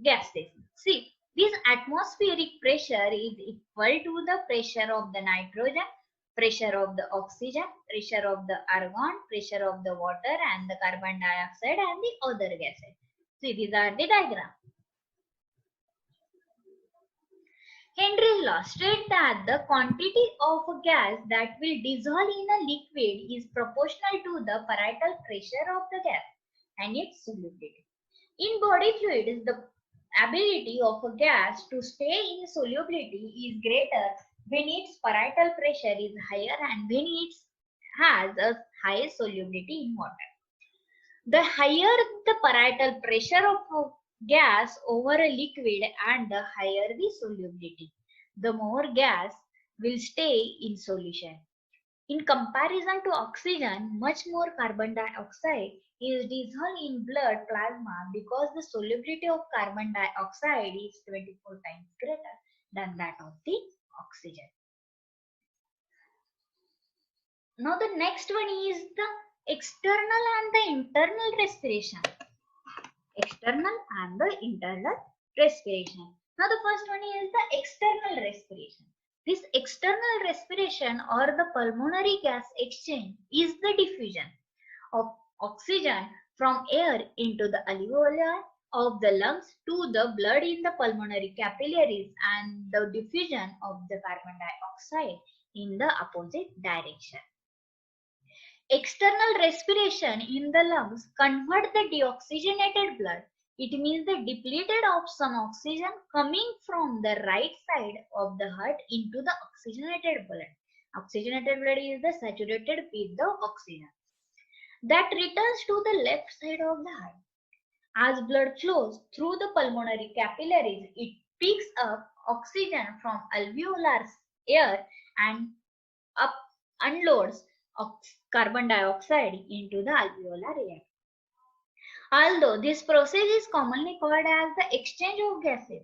gases. See, this atmospheric pressure is equal to the pressure of the nitrogen, pressure of the oxygen, pressure of the argon, pressure of the water and the carbon dioxide and the other gases. See, these are the diagrams. Henry's law states that the quantity of a gas that will dissolve in a liquid is proportional to the parietal pressure of the gas and its solubility. In body fluids, the ability of a gas to stay in solubility is greater when its parietal pressure is higher and when it has a high solubility in water. The higher the parietal pressure of a gas over a liquid and the higher the solubility, the more gas will stay in solution. In comparison to oxygen, much more carbon dioxide is dissolved in blood plasma because the solubility of carbon dioxide is 24 times greater than that of the oxygen. Now the next one is the external and the internal respiration. External and the internal respiration. Now the first one is the external respiration. This external respiration or the pulmonary gas exchange is the diffusion of oxygen from air into the alveoli of the lungs to the blood in the pulmonary capillaries and the diffusion of the carbon dioxide in the opposite direction. External respiration in the lungs convert the deoxygenated blood. It means the depleted of some oxygen coming from the right side of the heart into the oxygenated blood. Oxygenated blood is the saturated with the oxygen that returns to the left side of the heart. As blood flows through the pulmonary capillaries, it picks up oxygen from alveolar air and unloads carbon dioxide into the alveolar air. Although this process is commonly called as the exchange of gases,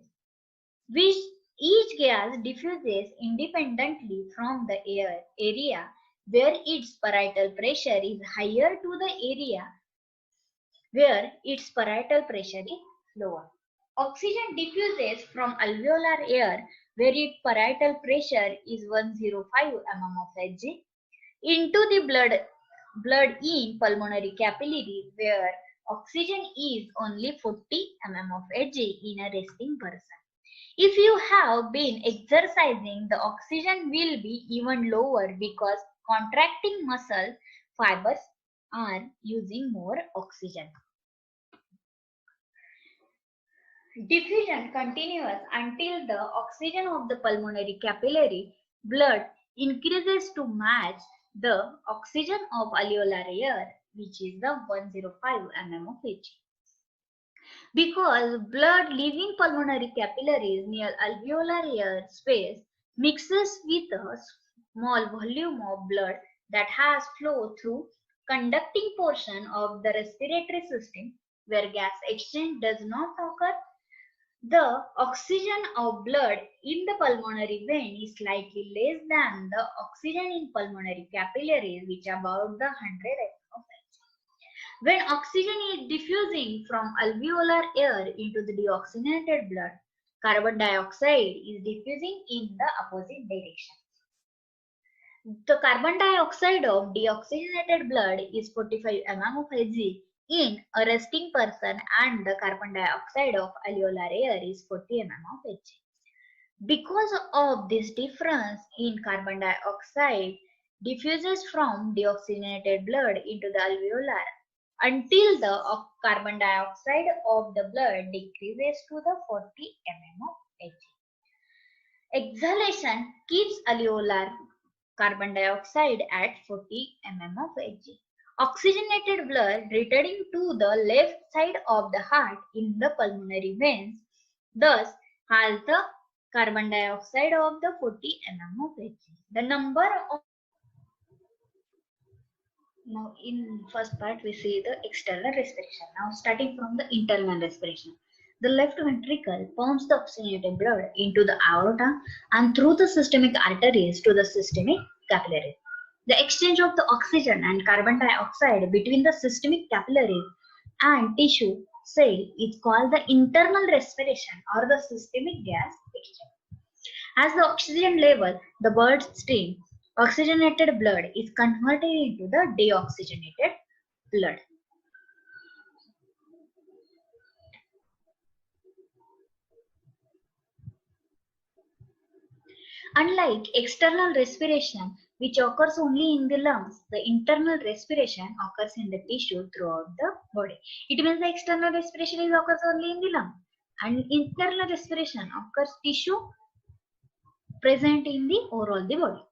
which each gas diffuses independently from the area where its parietal pressure is higher to the area where its parietal pressure is lower. Oxygen diffuses from alveolar air where its parietal pressure is 105 mm of Hg into the blood in pulmonary capillaries where oxygen is only 40 mm of Hg in a resting person. If you have been exercising, the oxygen will be even lower because contracting muscle fibers are using more oxygen. Diffusion continues until the oxygen of the pulmonary capillary blood increases to match the oxygen of alveolar air, which is the 105 mm of Hg. Because blood leaving pulmonary capillaries near alveolar air space mixes with a small volume of blood that has flow through conducting portion of the respiratory system where gas exchange does not occur, the oxygen of blood in the pulmonary vein is slightly less than the oxygen in pulmonary capillaries, which are about the 100 mm of Hg. When oxygen is diffusing from alveolar air into the deoxygenated blood, carbon dioxide is diffusing in the opposite direction. The carbon dioxide of deoxygenated blood is 45 mm of Hg in a resting person, and the carbon dioxide of alveolar air is 40 mm of Hg. Because of this difference in carbon dioxide diffuses from deoxygenated blood into the alveolar until the carbon dioxide of the blood decreases to the 40 mm of Hg. Exhalation keeps alveolar carbon dioxide at 40 mm of Hg. Oxygenated blood returning to the left side of the heart in the pulmonary veins thus has the carbon dioxide of the 40 mm of Hg. The number of Now in first part we see the external respiration. Now starting from the internal respiration. The left ventricle pumps the oxygenated blood into the aorta and through the systemic arteries to the systemic capillaries. The exchange of the oxygen and carbon dioxide between the systemic capillaries and tissue cell is called the internal respiration or the systemic gas exchange. As the oxygen level, the bloodstream oxygenated blood is converted into the deoxygenated blood. Unlike external respiration, which occurs only in the lungs, the internal respiration occurs in the tissue throughout the body. It means the external respiration occurs only in the lung, and internal respiration occurs tissue present in the overall the body.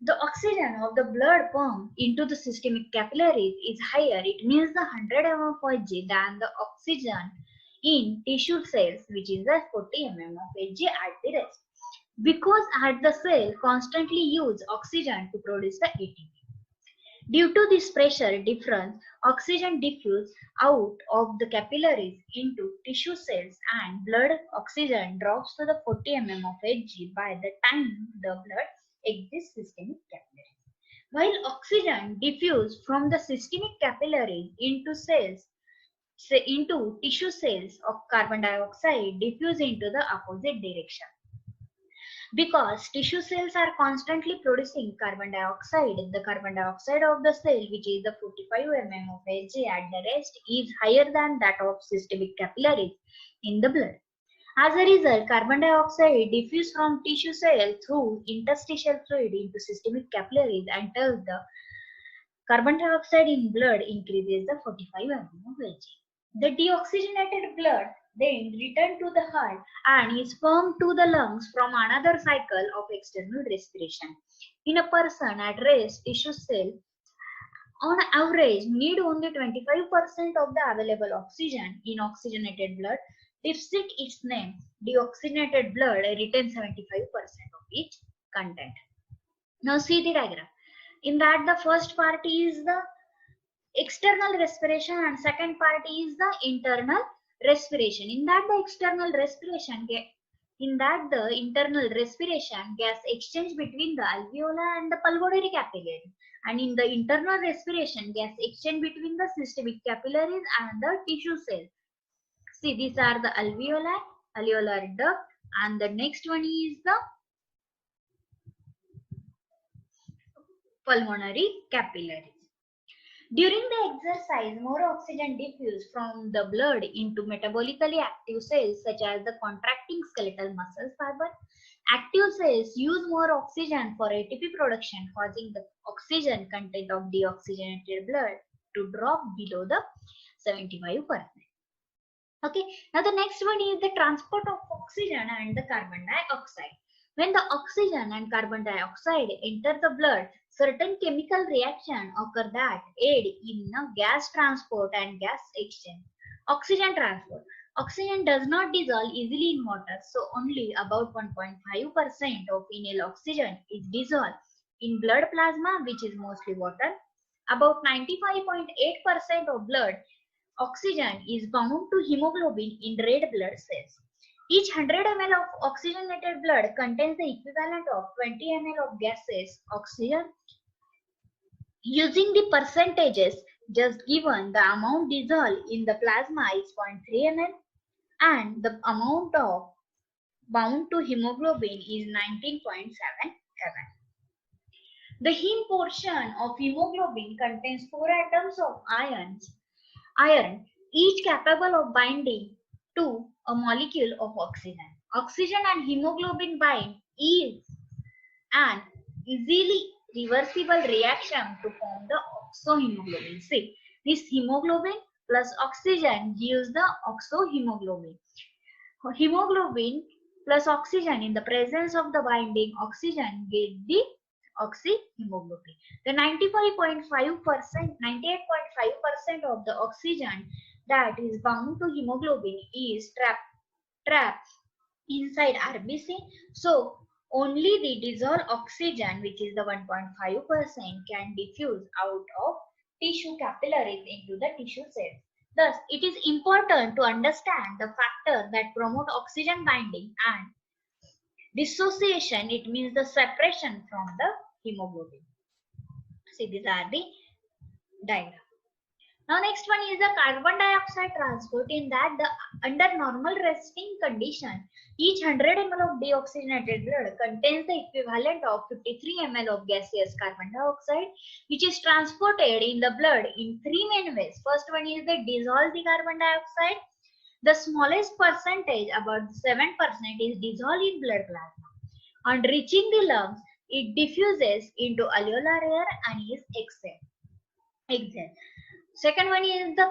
The oxygen of the blood pumped into the systemic capillaries is higher. It means the 100 mm of Hg than the oxygen in tissue cells, which is the 40 mm of Hg at the rest. Because at the cell constantly use oxygen to produce the ATP. Due to this pressure difference, oxygen diffuses out of the capillaries into tissue cells and blood oxygen drops to the 40 mm of Hg by the time the blood exits systemic capillaries. While oxygen diffuses from the systemic capillaries into tissue cells of carbon dioxide diffuse into the opposite direction. Because tissue cells are constantly producing carbon dioxide, the carbon dioxide of the cell, which is the 45 mm of Hg at the rest, is higher than that of systemic capillaries in the blood. As a result, carbon dioxide diffuses from tissue cell through interstitial fluid into systemic capillaries until the carbon dioxide in blood increases the 45 mm of Hg. The deoxygenated blood then return to the heart and is pumped to the lungs from another cycle of external respiration. In a person at rest, tissue cell on average need only 25% of the available oxygen in oxygenated blood. Despite its name, deoxygenated blood retains 75% of its content. Now see the diagram. In that the first part is the external respiration and second part is the internal respiration. In that the internal respiration gas exchange between the alveolar and the pulmonary capillary, and in the internal respiration gas exchange between the systemic capillaries and the tissue cell. See, these are the alveolar duct, and the next one is the pulmonary capillaries. During the exercise, more oxygen diffuses from the blood into metabolically active cells such as the contracting skeletal muscle fiber. Active cells use more oxygen for ATP production, causing the oxygen content of deoxygenated blood to drop below the 75%. Okay, now the next one is the transport of oxygen and the carbon dioxide. When the oxygen and carbon dioxide enter the blood, certain chemical reactions occur that aid in gas transport and gas exchange. Oxygen transport. Oxygen does not dissolve easily in water, so only about 1.5% of inhaled oxygen is dissolved in blood plasma, which is mostly water. About 95.8% of blood oxygen is bound to hemoglobin in red blood cells. Each 100 ml of oxygenated blood contains the equivalent of 20 ml of gaseous oxygen. Using the percentages just given, the amount dissolved in the plasma is 0.3 ml and the amount of bound to hemoglobin is 19.77. The heme portion of hemoglobin contains 4 atoms of ions iron, each capable of binding to a molecule of oxygen. Oxygen and hemoglobin bind is an easily reversible reaction to form the oxohemoglobin. See, this hemoglobin plus oxygen gives the oxohemoglobin. Hemoglobin plus oxygen in the presence of the binding oxygen get the oxyhemoglobin. The 98.5% of the oxygen that is bound to hemoglobin is trapped inside RBC. So only the dissolved oxygen, which is the 1.5%, can diffuse out of tissue capillaries into the tissue cells. Thus, it is important to understand the factors that promote oxygen binding and dissociation. It means the separation from the hemoglobin. See, these are the diagram. Now next one is the carbon dioxide transport. In that, under normal resting condition, each 100 ml of deoxygenated blood contains the equivalent of 53 ml of gaseous carbon dioxide, which is transported in the blood in three main ways. First one is the dissolve the carbon dioxide. The smallest percentage, about 7%, is dissolved in blood plasma. On reaching the lungs, it diffuses into alveolar air and is exhaled. Second one is the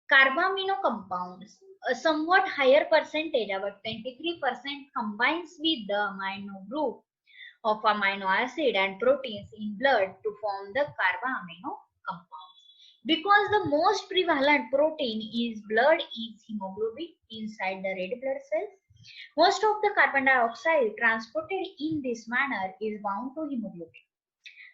carbamino compounds. A somewhat higher percentage, about 23%, combines with the amino group of amino acid and proteins in blood to form the carbamino compounds. Because the most prevalent protein is blood is hemoglobin inside the red blood cells, most of the carbon dioxide transported in this manner is bound to hemoglobin.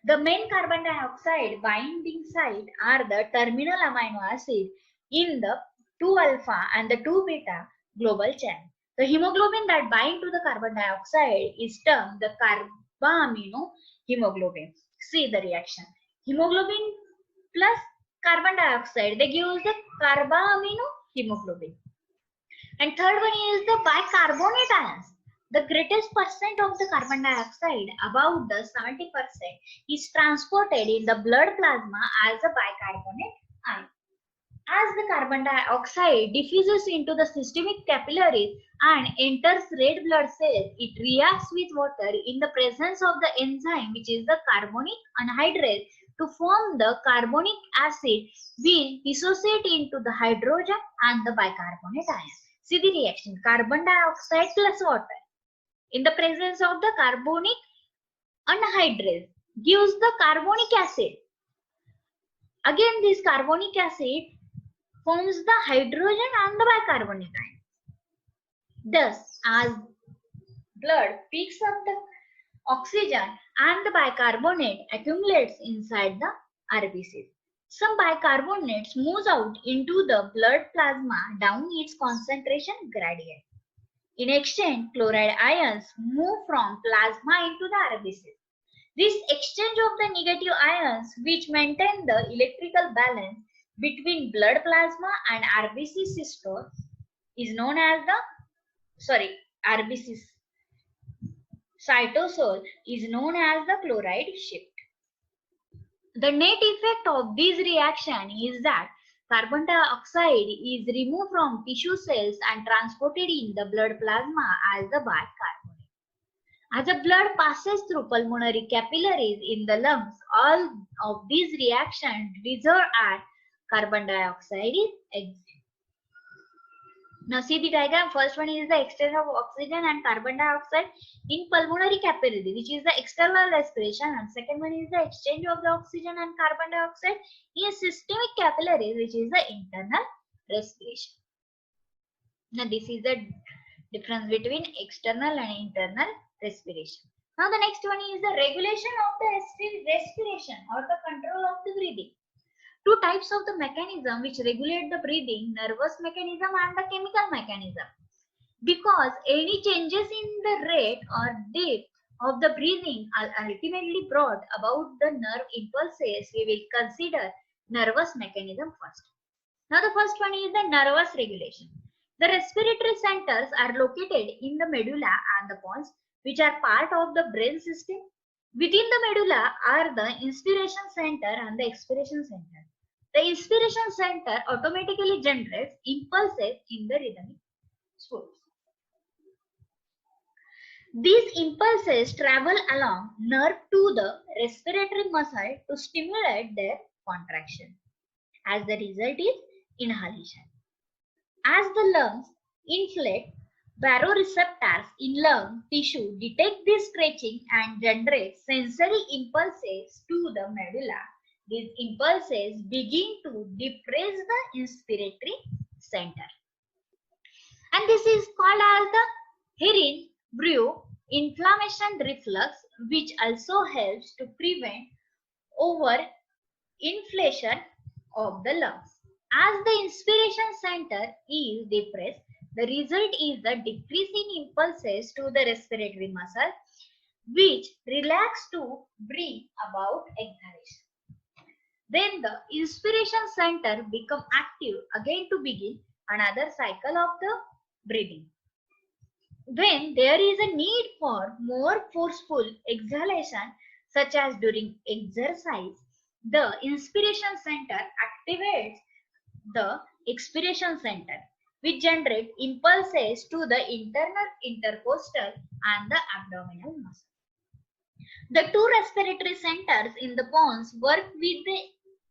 The main carbon dioxide binding site are the terminal amino acid in the 2-alpha and the 2-beta global chain. The hemoglobin that bind to the carbon dioxide is termed the carbamino hemoglobin. See the reaction. Hemoglobin plus carbon dioxide, they give us the carbamino hemoglobin. And third one is the bicarbonate ions. The greatest percent of the carbon dioxide, about the 70%, is transported in the blood plasma as a bicarbonate ion. As the carbon dioxide diffuses into the systemic capillaries and enters red blood cells, it reacts with water in the presence of the enzyme, which is the carbonic anhydrase, to form the carbonic acid, will dissociate into the hydrogen and the bicarbonate ion. See the reaction, carbon dioxide plus water in the presence of the carbonic anhydrase gives the carbonic acid. Again, this carbonic acid forms the hydrogen and the bicarbonate ion. Thus, as blood picks up the oxygen and the bicarbonate accumulates inside the RBCs. Some bicarbonates moves out into the blood plasma down its concentration gradient. In exchange, chloride ions move from plasma into the RBCs. This exchange of the negative ions, which maintain the electrical balance between blood plasma and RBC systole, is known as the RBC cytosol, is known as the chloride shift. The net effect of this reaction is that carbon dioxide is removed from tissue cells and transported in the blood plasma as the bicarbonate. As the blood passes through pulmonary capillaries in the lungs, all of these reactions result at carbon dioxide is exhaled. Now see the diagram. First one is the exchange of oxygen and carbon dioxide in pulmonary capillary, which is the external respiration, and second one is the exchange of the oxygen and carbon dioxide in systemic capillaries, which is the internal respiration. Now this is the difference between external and internal respiration. Now the next one is the regulation of the respiration or the control of the breathing. Two types of the mechanism which regulate the breathing, nervous mechanism and the chemical mechanism. Because any changes in the rate or depth of the breathing are ultimately brought about the nerve impulses, we will consider nervous mechanism first. Now the first one is the nervous regulation. The respiratory centers are located in the medulla and the pons, which are part of the brain system. Within the medulla are the inspiration center and the expiration center. The inspiration center automatically generates impulses in the rhythmic spurts. These impulses travel along nerve to the respiratory muscle to stimulate their contraction. As the result is inhalation. As the lungs inflate, baroreceptors in lung tissue detect this stretching and generate sensory impulses to the medulla. These impulses begin to depress the inspiratory center. And this is called as the Heeren-Brew inflammation reflux, which also helps to prevent over-inflation of the lungs. As the inspiration center is depressed, the result is the decrease in impulses to the respiratory muscle, which relax to bring about exhalation. Then the inspiration center become active again to begin another cycle of the breathing. When there is a need for more forceful exhalation, such as during exercise, the inspiration center activates the expiration center, which generate impulses to the internal intercostal and the abdominal muscle. The two respiratory centers in the bones work with the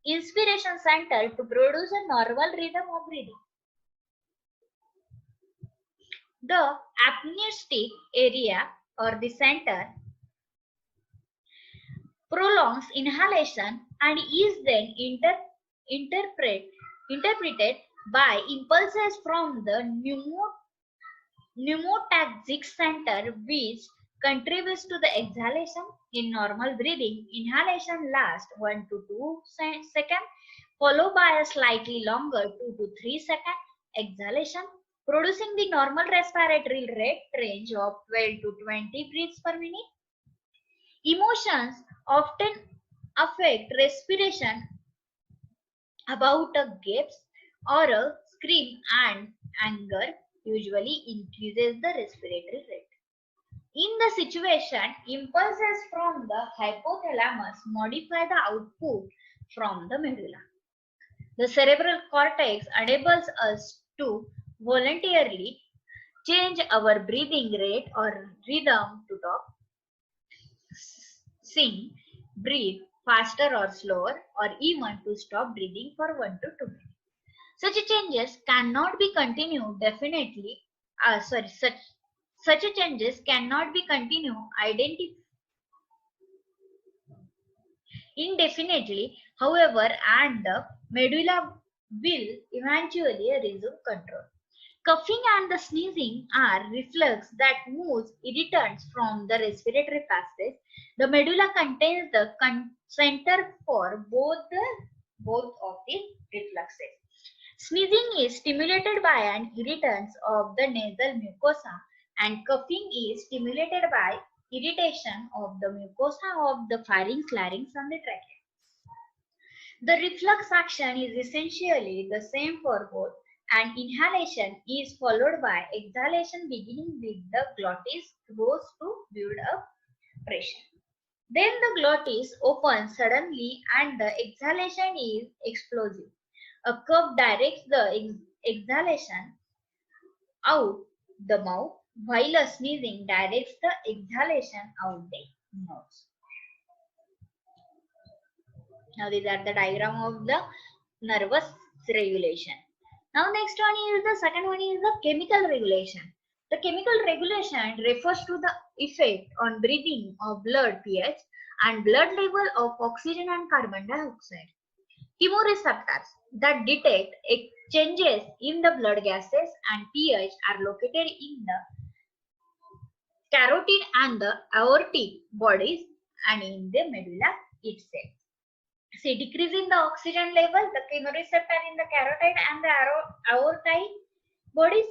inspiration center to produce a normal rhythm of breathing. The apneustic area or the center prolongs inhalation and is then interpreted by impulses from the pneumotaxic center, which contributes to the exhalation. In normal breathing, inhalation lasts 1 to 2 seconds, followed by a slightly longer 2 to 3 second exhalation, producing the normal respiratory rate range of 12 to 20 breaths per minute. Emotions often affect respiration. About a gasp or a scream, and anger usually increases the respiratory rate. In the situation, impulses from the hypothalamus modify the output from the medulla. The cerebral cortex enables us to voluntarily change our breathing rate or rhythm to talk, sing, breathe faster or slower, or even to stop breathing for 1 to 2 minutes. Such changes cannot be continued definitely. Such changes cannot be continued indefinitely, however, and the medulla will eventually resume control. Coughing and the sneezing are reflux that moves irritants from the respiratory passage. The medulla contains the center for both of the refluxes. Sneezing is stimulated by an irritant of the nasal mucosa, and coughing is stimulated by irritation of the mucosa of the pharynx, larynx, and the trachea. The reflux action is essentially the same for both, and inhalation is followed by exhalation beginning with the glottis goes to build up pressure. Then the glottis opens suddenly and the exhalation is explosive. A curve directs the exhalation out the mouth, while a sneezing directs the exhalation out the nose. Now these are the diagram of the nervous regulation. Now next one is the second one is the chemical regulation. The chemical regulation refers to the effect on breathing of blood pH and blood level of oxygen and carbon dioxide. Chemoreceptors that detect changes in the blood gases and pH are located in the carotid and the aortic bodies and in the medulla itself. See, decrease in the oxygen level, the chemoreceptor in the carotid and the aortic bodies.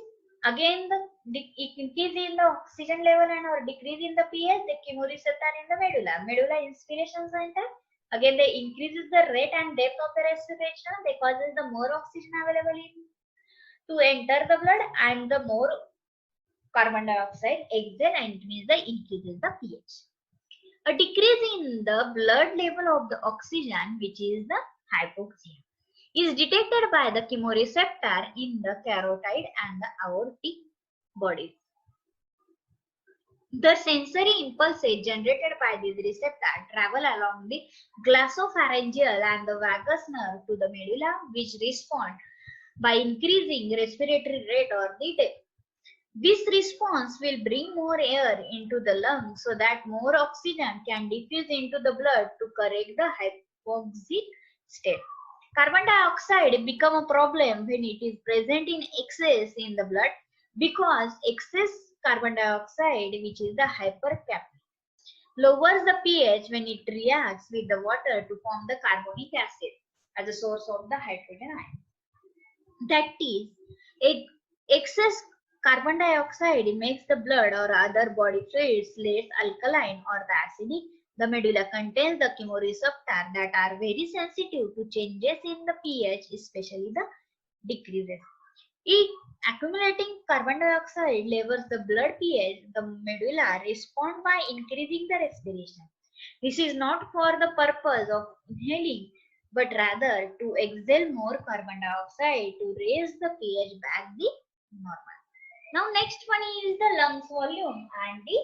Again, the increase in the oxygen level and or decrease in the pH, the chemoreceptor in the medulla. Medulla inspiration center. Again, they increases the rate and depth of the respiration. They causes the more oxygen available to enter the blood and the more carbon dioxide exhale, and it means the increases the pH. A decrease in the blood level of the oxygen, which is the hypoxia. is detected by the chemoreceptor in the carotid and the aortic bodies. The sensory impulses generated by these receptors travel along the glossopharyngeal and the vagus nerve to the medulla, which respond by increasing respiratory rate or the depth. This response will bring more air into the lungs so that more oxygen can diffuse into the blood to correct the hypoxic state. Carbon dioxide becomes a problem when it is present in excess in the blood because excess carbon dioxide, which is the hypercapnia, lowers the pH when it reacts with the water to form the carbonic acid as a source of the hydrogen ion. That is, excess carbon dioxide makes the blood or other body fluids less alkaline or the acidic. The medulla contains the chemoreceptors that are very sensitive to changes in the pH, especially the decreases. If accumulating carbon dioxide levels the blood pH, the medulla respond by increasing the respiration. This is not for the purpose of inhaling, but rather to exhale more carbon dioxide to raise the pH back the normal. Now next one is the lungs volume and the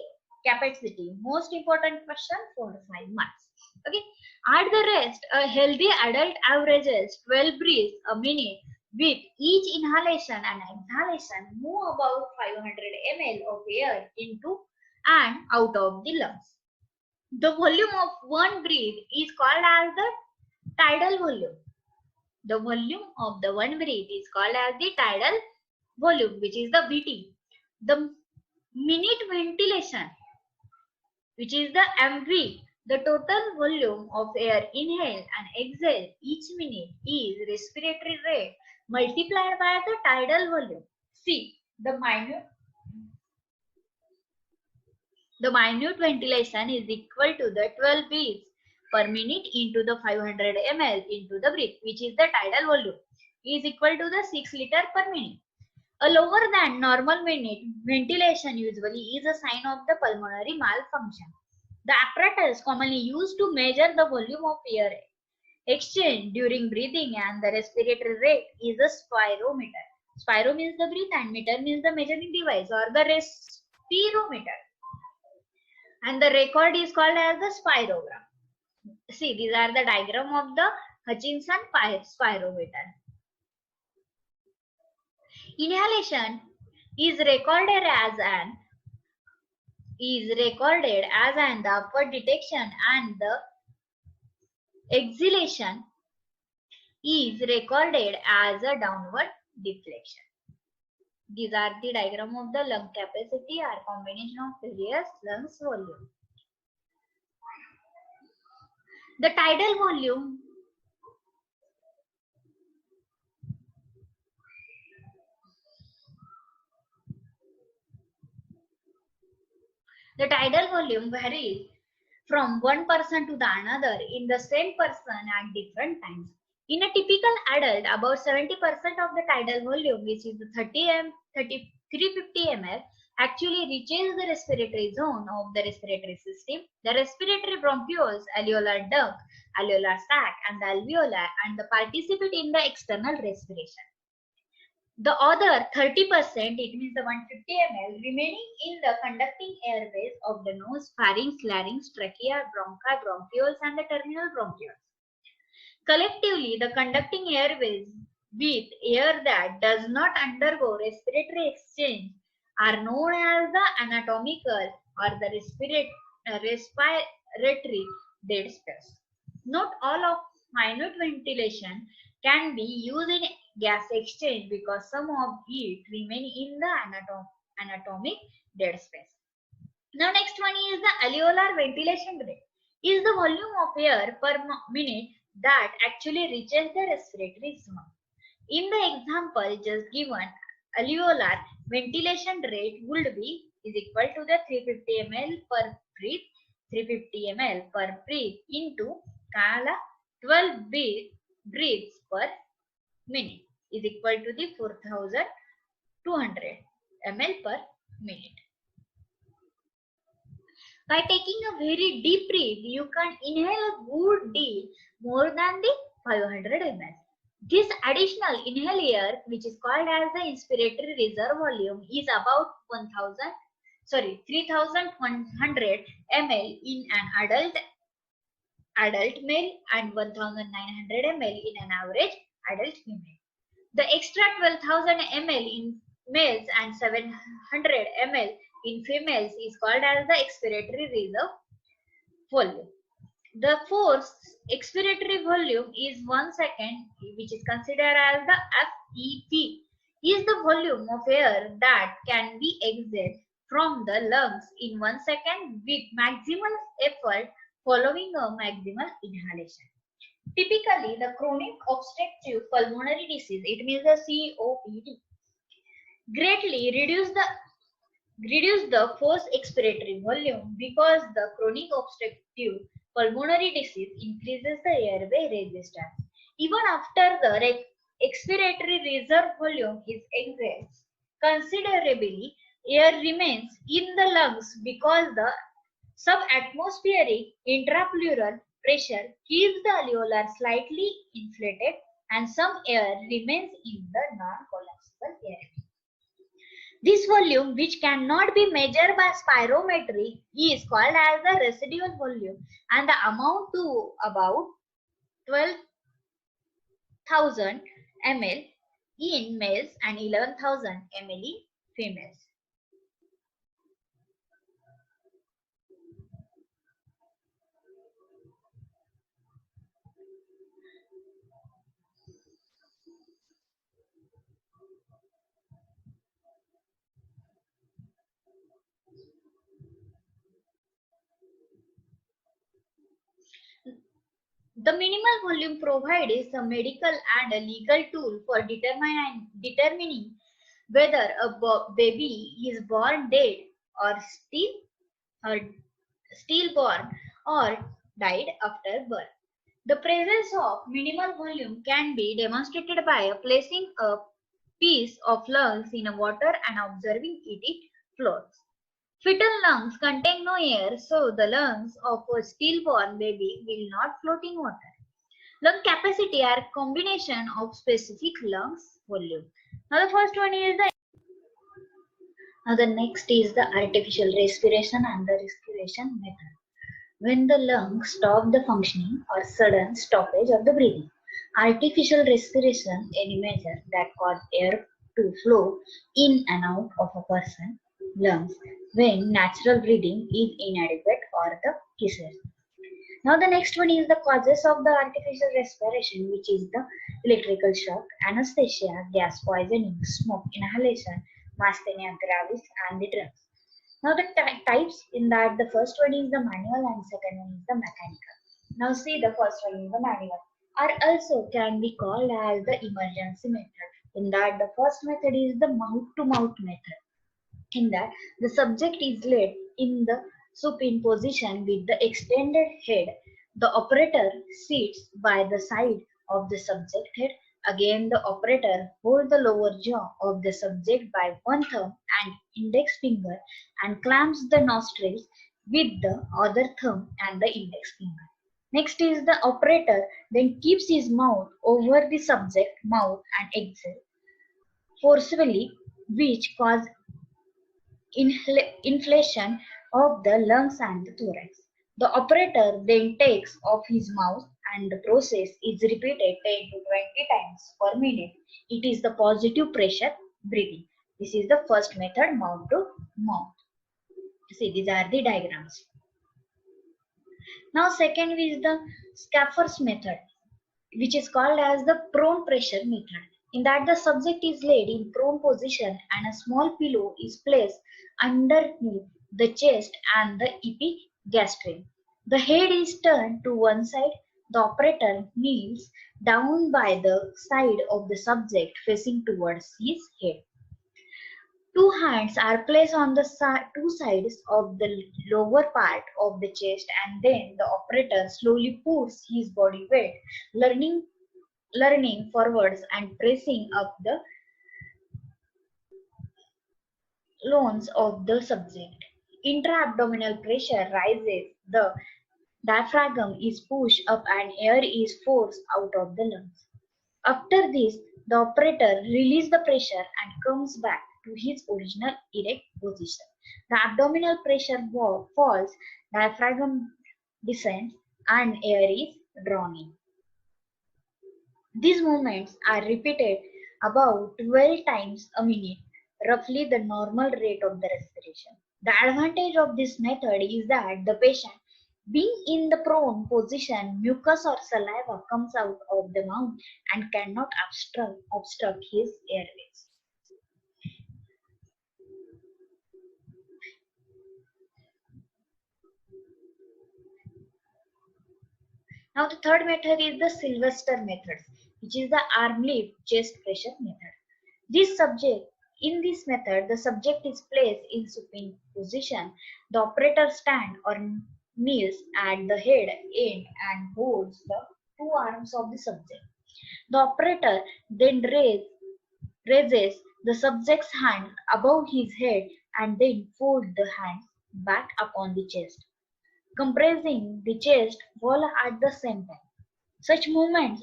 capacity. Most important question for 5 marks. Okay. At the rest, a healthy adult averages 12 breaths a minute. With each inhalation and exhalation, move about 500 ml of air into and out of the lungs. The volume of one breath is called as the tidal volume. The volume of the one breath is called as the tidal volume, which is the VT. The minute ventilation, which is the MV, the total volume of air inhaled and exhaled each minute is respiratory rate multiplied by the tidal volume. See, the minute ventilation is equal to the 12 breaths per minute into the 500 ml into the breath, which is the tidal volume, is equal to the 6 liter per minute. A lower than normal minute ventilation usually is a sign of the pulmonary malfunction. The apparatus commonly used to measure the volume of air exchange during breathing and the respiratory rate is a spirometer. Spiro means the breath and meter means the measuring device or the respirometer. And the record is called as the spirogram. See, these are the diagram of the Hutchinson spirometer. Inhalation is recorded as an the upward detection and the exhalation is recorded as a downward deflection. These are the diagram of the lung capacity or combination of various lungs volume. The tidal volume varies from one person to the another in the same person at different times. In a typical adult, about 70% of the tidal volume, which is 350 ml, actually reaches the respiratory zone of the respiratory system. The respiratory bronchioles, alveolar duct, alveolar sac, and the alveoli and the participate in the external respiration. The other 30%, it means the 150 ml, remaining in the conducting airways of the nose, pharynx, larynx, trachea, bronchi, bronchioles, and the terminal bronchioles. Collectively, the conducting airways with air that does not undergo respiratory exchange are known as the anatomical or the respiratory dead space. Not all of minute ventilation can be used in gas exchange because some of it remain in the anatomic dead space. Now next one is the alveolar ventilation rate. Is the volume of air per minute that actually reaches the respiratory zone. In the example just given, alveolar ventilation rate would be is equal to the 350 ml per breath, 350 ml per breath into 12 breaths per minute is equal to the 4200 ml per minute. By taking a very deep breath, you can inhale a good deal more than the 500 ml. This additional inhaled air, which is called as the inspiratory reserve volume, is about 3100 ml in an adult male and 1900 ml in an average adult female. The extra 12,000 ml in males and 700 ml in females is called as the expiratory reserve volume. The forced expiratory volume is 1 second, which is considered as the FEP, is the volume of air that can be exhaled from the lungs in 1 second with maximal effort following a maximal inhalation. Typically, the chronic obstructive pulmonary disease, it means the COPD, greatly reduce the forced expiratory volume because the chronic obstructive pulmonary disease increases the airway resistance. Even after the expiratory reserve volume is exhaled considerably, air remains in the lungs because the subatmospheric intrapleural pressure keeps the alveoli slightly inflated and some air remains in the non-collapsible airway. This volume, which cannot be measured by spirometry, is called as the residual volume and the amount to about 12,000 ml in males and 11,000 ml in females. The minimal volume provided is a medical and a legal tool for determining whether a baby is born dead or stillborn or died after birth. The presence of minimal volume can be demonstrated by placing a piece of lungs in water and observing it floats. Fetal lungs contain no air, so the lungs of a stillborn baby will not float in water. Lung capacity are combination of specific lungs volume. Now the first one is the next is the artificial respiration and the respiration method. When the lungs stop the functioning or sudden stoppage of the breathing. Artificial respiration, any measure that cause air to flow in and out of a person's lungs when natural breathing is inadequate or the cases. Now the next one is the causes of the artificial respiration, which is the electrical shock, anesthesia, gas poisoning, smoke inhalation, myasthenia gravis, and the drugs. Now the types in that the first one is the manual and second one is the mechanical. Now see the first one is the manual, or also can be called as the emergency method. In that the first method is the mouth-to-mouth method. In that the subject is laid in the supine position with the extended head. The operator sits by the side of the subject head. Again, the operator holds the lower jaw of the subject by one thumb and index finger and clamps the nostrils with the other thumb and the index finger. Next is the operator then keeps his mouth over the subject mouth and exhale forcefully, which cause inflation of the lungs and the thorax. The operator then takes off his mouth and the process is repeated 10 to 20 times per minute. It is the positive pressure breathing. This is the first method, mouth to mouth. See, these are the diagrams. Now second is the Schaeffer's method, which is called as the prone pressure method. In that the subject is laid in prone position and a small pillow is placed underneath the chest and the epigastrium. The head is turned to one side. The operator kneels down by the side of the subject facing towards his head. Two hands are placed on the two sides of the lower part of the chest and then the operator slowly puts his body weight, leaning forwards and pressing up the lungs of the subject. Intra-abdominal pressure rises, the diaphragm is pushed up and air is forced out of the lungs. After this, the operator releases the pressure and comes back to his original erect position. The abdominal pressure falls, diaphragm descends, and air is drawn in. These movements are repeated about 12 times a minute, roughly the normal rate of the respiration. The advantage of this method is that the patient, being in the prone position, mucus or saliva comes out of the mouth and cannot obstruct his airways. Now the third method is the Sylvester method, which is the arm lift chest pressure method. In this method, the subject is placed in supine position. The operator stands or kneels at the head end and holds the two arms of the subject. The operator then raises the subject's hand above his head and then folds the hands back upon the chest, compressing the chest wall at the same time. Such movements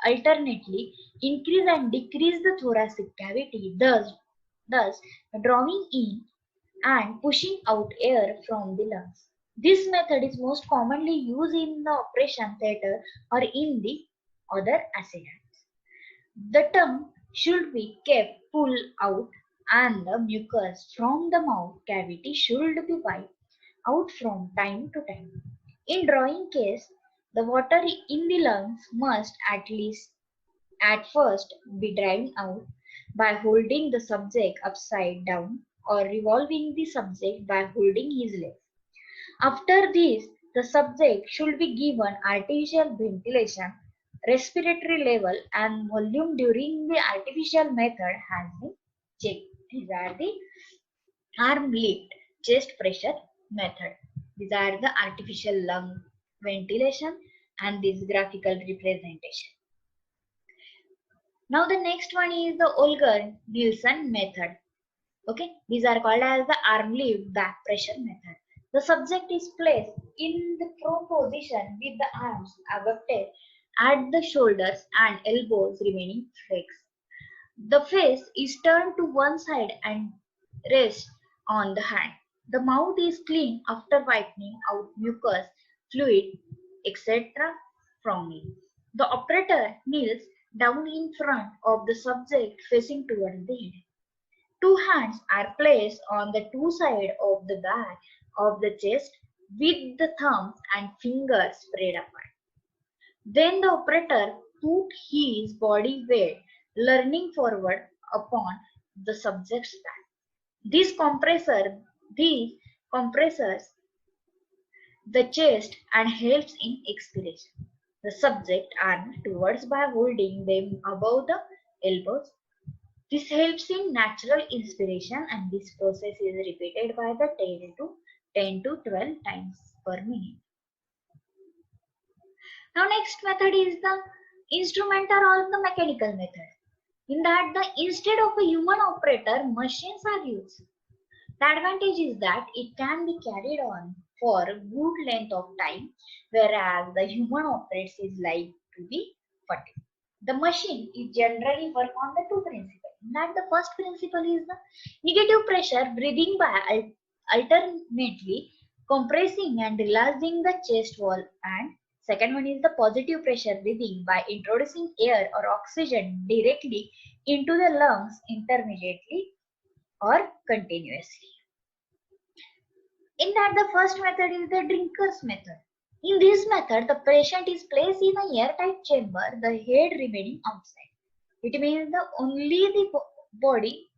alternately increase and decrease the thoracic cavity, thus drawing in and pushing out air from the lungs. This method is most commonly used in the operation theatre or in the other accidents. The tongue should be kept pulled out and the mucus from the mouth cavity should be wiped out from time to time. In drawing case, the water in the lungs must at first be drained out by holding the subject upside down or revolving the subject by holding his legs. After this, the subject should be given artificial ventilation. Respiratory level and volume during the artificial method has been checked. These are the arm lift chest pressure method. These are the artificial lung ventilation and this graphical representation. Now the next one is the Olger-Nielsen method. Okay, these are called as the arm lift back pressure method. The subject is placed in the prone position with the arms abducted at the shoulders and elbows remaining flexed. The face is turned to one side and rests on the hand. The mouth is clean after wiping out mucus, fluid, etc. from it. The operator kneels down in front of the subject facing towards the head. Two hands are placed on the two sides of the back of the chest with the thumbs and fingers spread apart. Then the operator put his body weight leaning forward upon the subject's back. This compresses the chest and helps in expiration. The subject arms towards by holding them above the elbows. This helps in natural inspiration and this process is repeated by the 10 to 12 times per minute. Now next method is the instrumental or the mechanical method. In that instead of a human operator, machines are used. The advantage is that it can be carried on for a good length of time, whereas the human operates is like to be fatigued. The machine is generally work on the two principles. That the first principle is the negative pressure breathing by alternately compressing and relaxing the chest wall, and second one is the positive pressure breathing by introducing air or oxygen directly into the lungs intermittently or continuously. In that the first method is the drinker's method. In this method, the patient is placed in a airtight chamber, the head remaining outside. It means the only the body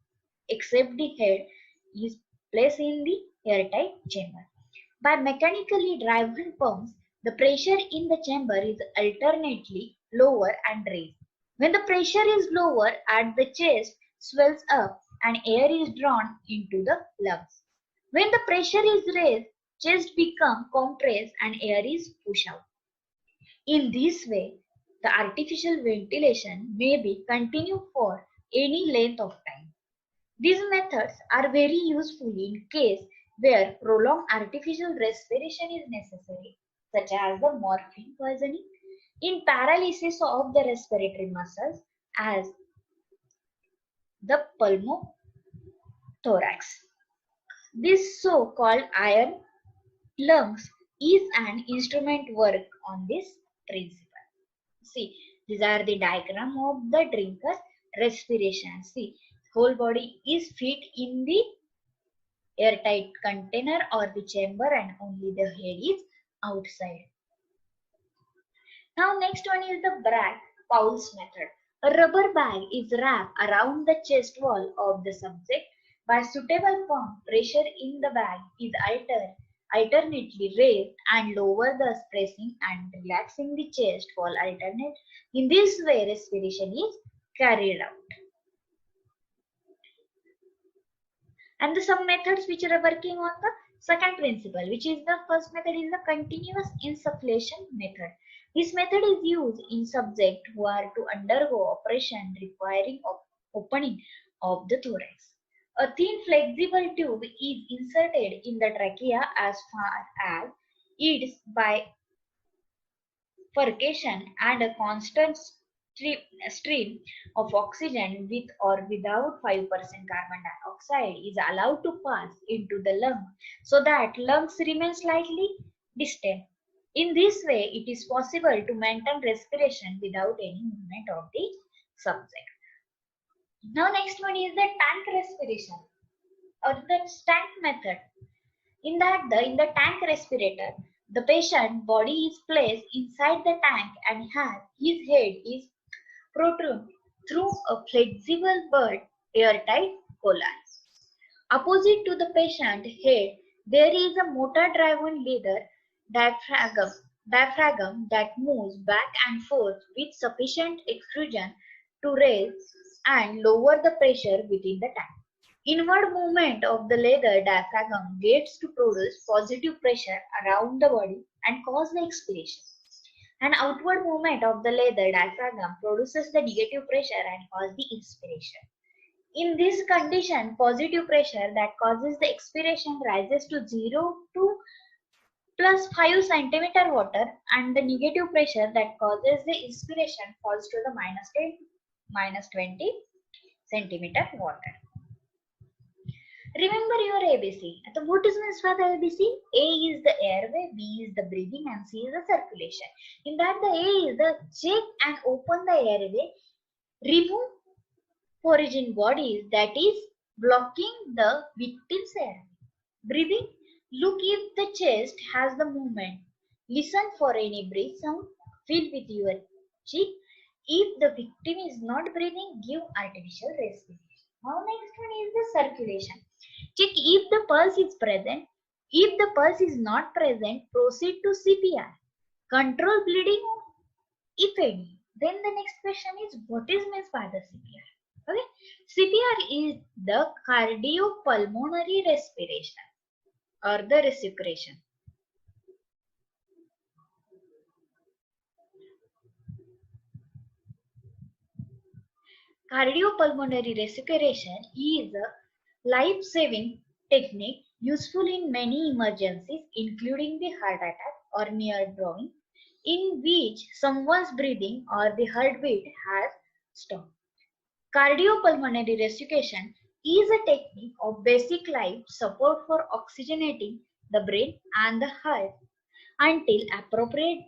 except the head is placed in the airtight chamber. By mechanically driven pumps, the pressure in the chamber is alternately lower and raised. When the pressure is lower at the chest swells up and air is drawn into the lungs. When the pressure is raised, chest becomes compressed and air is pushed out. In this way, the artificial ventilation may be continued for any length of time. These methods are very useful in case where prolonged artificial respiration is necessary, such as the morphine poisoning, in paralysis of the respiratory muscles as the pulmothorax. This so-called iron lungs is an instrument work on this principle. See, these are the diagram of the drinker's respiration. See, whole body is fit in the airtight container or the chamber and only the head is outside. Now next one is the Bragg-Pauls method. A rubber bag is wrapped around the chest wall of the subject. By suitable pump, pressure in the bag is alternately raised and lower, thus pressing and relaxing the chest wall alternate. In this way, respiration is carried out. And the some methods which are working on the second principle, which is the first method is the continuous insufflation method. This method is used in subjects who are to undergo operation requiring opening of the thorax. A thin flexible tube is inserted in the trachea as far as it is bifurcation, and a constant stream of oxygen with or without 5% carbon dioxide is allowed to pass into the lung so that lungs remain slightly distant. In this way, it is possible to maintain respiration without any movement of the subject. Now next one is the tank respiration or the tank method. In the tank respirator, the patient body is placed inside the tank and his head is protruded through a flexible but airtight collar. Opposite to the patient head, there is a motor-driven leather diaphragm that moves back and forth with sufficient extrusion to raise and lower the pressure within the tank. Inward movement of the leather diaphragm gets to produce positive pressure around the body and cause the expiration. And outward movement of the leather diaphragm produces the negative pressure and causes the inspiration. In this condition, positive pressure that causes the expiration rises to 0 to plus 5 centimeter water, and the negative pressure that causes the inspiration falls to the minus 10, minus 20 centimeter water. Remember your ABC. What is meant by the ABC? A is the airway, B is the breathing, and C is the circulation. In that, the A is the check and open the airway, remove foreign bodies that is blocking the victim's airway. Breathing, look if the chest has the movement. Listen for any breath sound. Feel with your cheek. If the victim is not breathing, give artificial respiration. Now next one is the circulation. Check if the pulse is present. If the pulse is not present, proceed to CPR. Control bleeding if any. Then the next question is, what is meant by the CPR? Okay, CPR is the cardiopulmonary respiration or the respiration. Cardiopulmonary respiration is a life-saving technique useful in many emergencies, including the heart attack or near drowning, in which someone's breathing or the heartbeat has stopped. Cardiopulmonary resuscitation is a technique of basic life support for oxygenating the brain and the heart until appropriate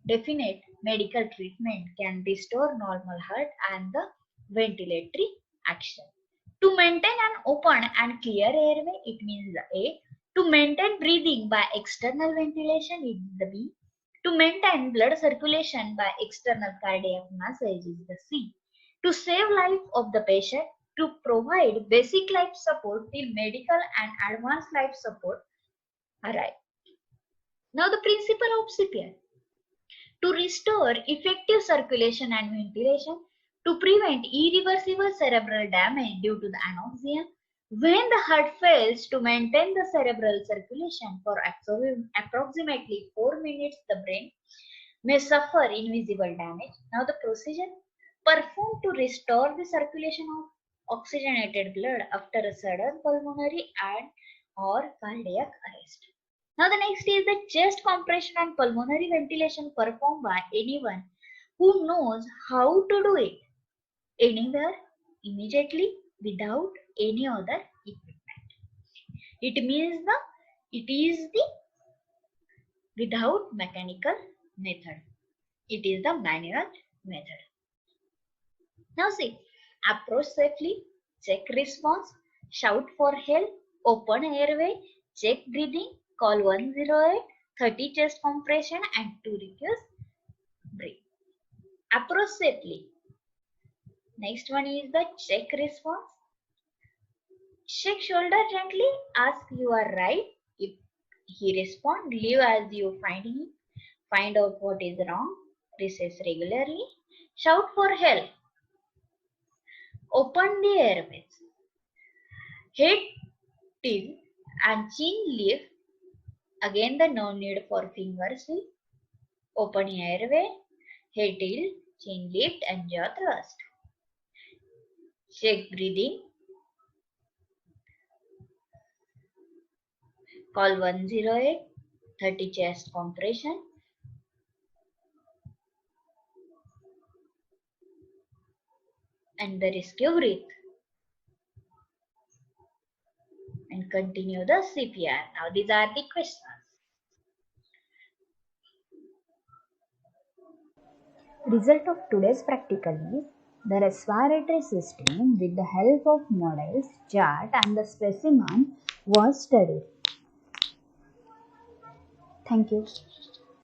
definite medical treatment can restore normal heart and the ventilatory action. To maintain an open and clear airway, it means the A. To maintain breathing by external ventilation, it is the B. To maintain blood circulation by external cardiac massage is the C. To save life of the patient, to provide basic life support till medical and advanced life support arrive. Now the principle of CPR. To restore effective circulation and ventilation, to prevent irreversible cerebral damage due to the anoxia, when the heart fails to maintain the cerebral circulation for approximately 4 minutes, the brain may suffer invisible damage. Now the procedure performed to restore the circulation of oxygenated blood after a sudden pulmonary and or cardiac arrest. Now the next is the chest compression and pulmonary ventilation performed by anyone who knows how to do it anywhere, immediately, without any other equipment. It is the without mechanical method. It is the manual method. Now see, approach safely, check response, shout for help, open airway, check breathing, call 108, 30 chest compression and 2 request breathe. Approach safely. Next one is the check response. Shake shoulder gently, ask you are right. If he respond, leave as you find him. Find out what is wrong. Recess regularly. Shout for help. Open the airways. Head tilt and chin lift. Again the no need for finger sweep. Open airway. Head tilt, chin lift and jaw thrust. Check breathing. Call 108, 30 chest compression. And the rescue breath. And continue the CPR. Now these are the questions.
Result of today's practical is the respiratory system with the help of models, chart and the specimen was studied. Thank you.